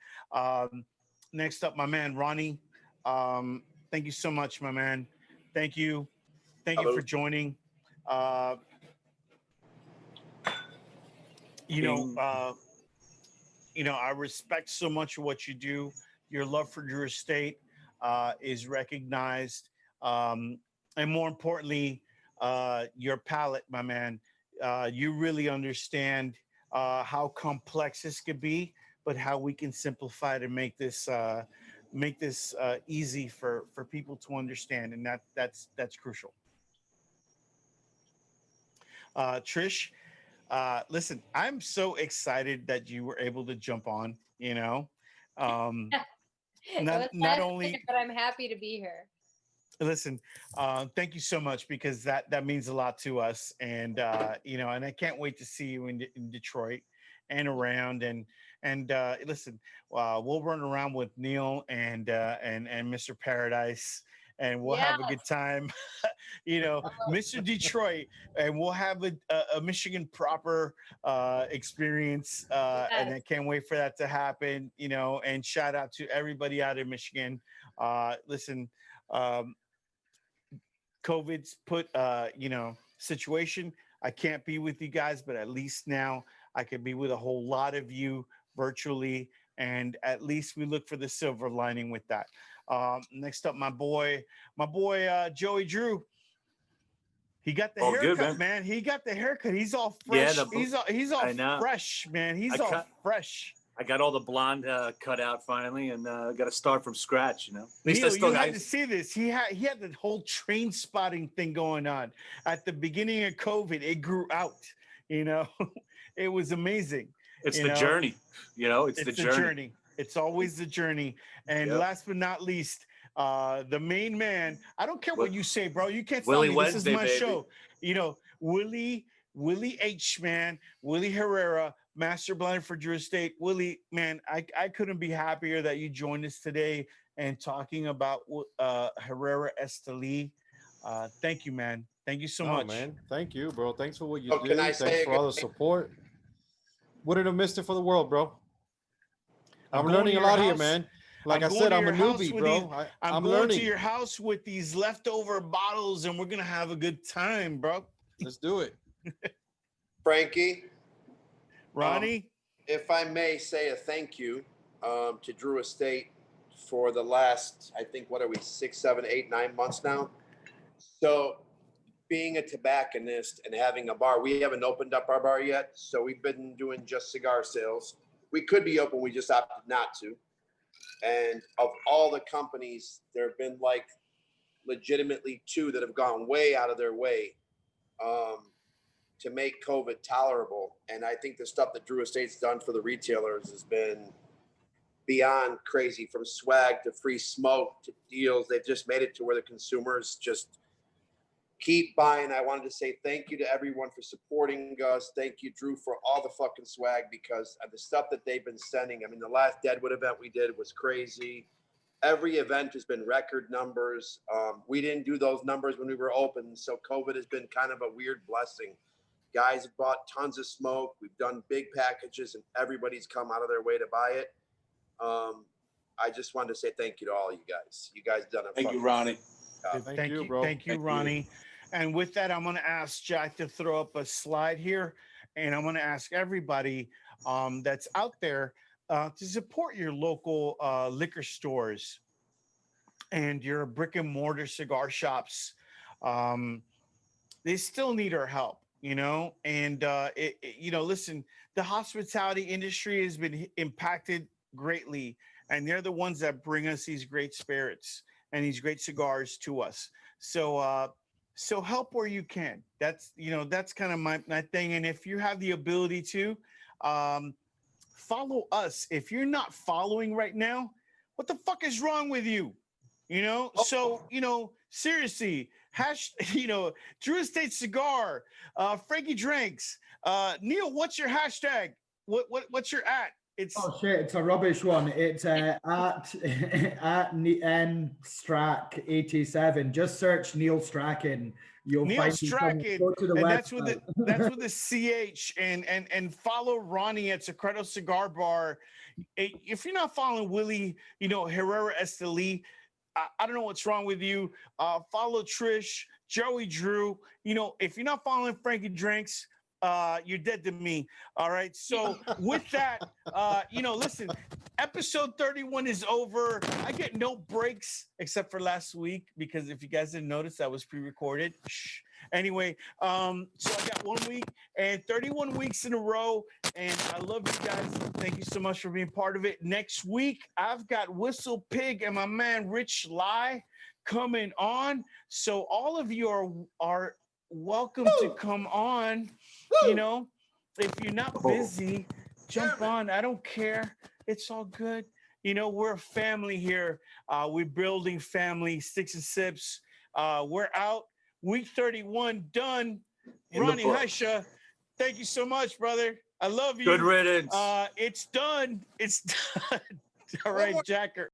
Speaker 1: Next up, my man, Ronnie. Thank you so much, my man. Thank you. Thank you for joining. You know, I respect so much of what you do. Your love for Drew Estate is recognized. And more importantly, your palate, my man. You really understand how complex this could be, but how we can simplify it and make this easy for people to understand. And that's crucial. Trish, listen, I'm so excited that you were able to jump on, you know. Not only,
Speaker 4: but I'm happy to be here.
Speaker 1: Listen, thank you so much, because that means a lot to us. And you know, and I can't wait to see you in Detroit and around. And listen, we'll run around with Neil and Mr. Paradise, and we'll have a good time. You know, Mr. Detroit, and we'll have a Michigan proper experience. And I can't wait for that to happen. You know, and shout out to everybody out in Michigan. Listen, COVID's put you know, situation. I can't be with you guys, but at least now I can be with a whole lot of you virtually, and at least we look for the silver lining with that. Next up, my boy Joey Drew. He got the haircut,
Speaker 5: good,
Speaker 1: man. He got the haircut. He's all fresh.
Speaker 5: Yeah,
Speaker 1: he's all fresh, man. He's all fresh.
Speaker 5: I got all the blonde cut out finally, and got to start from scratch. You know, at least
Speaker 1: Neil,
Speaker 5: I still
Speaker 1: you had to see this. He had the whole train spotting thing going on at the beginning of COVID. It grew out. You know, it was amazing.
Speaker 5: It's the journey. You know, it's the
Speaker 1: journey. It's always the journey. And last but not least, the main man. I don't care what you say, bro. You can't tell me this is my show. You know, Willy H, man. Willy Herrera, Master Blender for Drew Estate. Willy, man, I couldn't be happier that you joined us today and talking about Herrera Esteli. Thank you, man. Thank you so much.
Speaker 6: Man. Thank you, bro. Thanks for what you do.
Speaker 3: Can I
Speaker 6: Thanks for all the support. Wouldn't have missed it for the world, bro. I'm learning a lot here, man. Like I said, I'm a newbie, bro.
Speaker 1: I'm going to your house with these leftover bottles, and we're gonna have a good time, bro.
Speaker 6: Let's do it.
Speaker 3: Frankie,
Speaker 1: Ronnie.
Speaker 3: If I may say a thank you to Drew Estate for the last, I think, what are we, 6, 7, 8, 9 months now? So being a tobacconist and having a bar, we haven't opened up our bar yet. So we've been doing just cigar sales. We could be open, we just opted not to. And of all the companies, there have been like legitimately 2 that have gone way out of their way to make COVID tolerable. And I think the stuff that Drew Estate's done for the retailers has been beyond crazy, from swag to free smoke to deals. They've just made it to where the consumers just keep buying. I wanted to say thank you to everyone for supporting us. Thank you, Drew, for all the fucking swag, because of the stuff that they've been sending. I mean, the last Deadwood event we did was crazy. Every event has been record numbers. We didn't do those numbers when we were open, so COVID has been kind of a weird blessing. Guys have bought tons of smoke. We've done big packages, and everybody's come out of their way to buy it. I just wanted to say thank you to all you guys. You guys done it.
Speaker 5: Thank you, Ronnie.
Speaker 1: Thank you,
Speaker 6: bro.
Speaker 1: thank you, Ronnie. And with that, I'm going to ask Jack to throw up a slide here, and I'm going to ask everybody that's out there to support your local liquor stores and your brick and mortar cigar shops. They still need our help, you know. And you know, listen, the hospitality industry has been impacted greatly, and they're the ones that bring us these great spirits and these great cigars to us. So so help where you can. That's, you know, that's kind of my thing. And if you have the ability to follow us. If you're not following right now, what the fuck is wrong with you? You know, so, you know, seriously, you know, Drew Estate Cigar, Frankie Drinks, Neil, what's your hashtag? What's your at? It's
Speaker 2: oh shit, it's a rubbish one. It's at N Strack 87. Just search Neil Strachan. You'll
Speaker 1: Neil
Speaker 2: find
Speaker 1: Strachan,
Speaker 2: go to the
Speaker 1: and
Speaker 2: website.
Speaker 1: that's with the CH, and follow Ronnie at Secreto Cigar Bar. If you're not following Willy, you know, Herrera Esteli, I don't know what's wrong with you. Follow Trish, Joey, Drew. You know, if you're not following Frankie Drinks, you're dead to me. All right. So with that, you know, listen, episode 31 is over. I get no breaks except for last week, because if you guys didn't notice, that was pre-recorded. Shh. Anyway, so I got 1 week and 31 weeks in a row, and I love you guys. Thank you so much for being part of it. Next week, I've got Whistle Pig and my man Rich Lai coming on. So all of you are welcome to come on. You know, if you're not busy, jump on. I don't care. It's all good. You know, we're a family here. We're building family, Sticks and Sips. We're out. Week 31 done. Ronnie, Haisha, thank you so much, brother. I love you.
Speaker 5: Good riddance.
Speaker 1: It's done. It's done. All right, Jacker.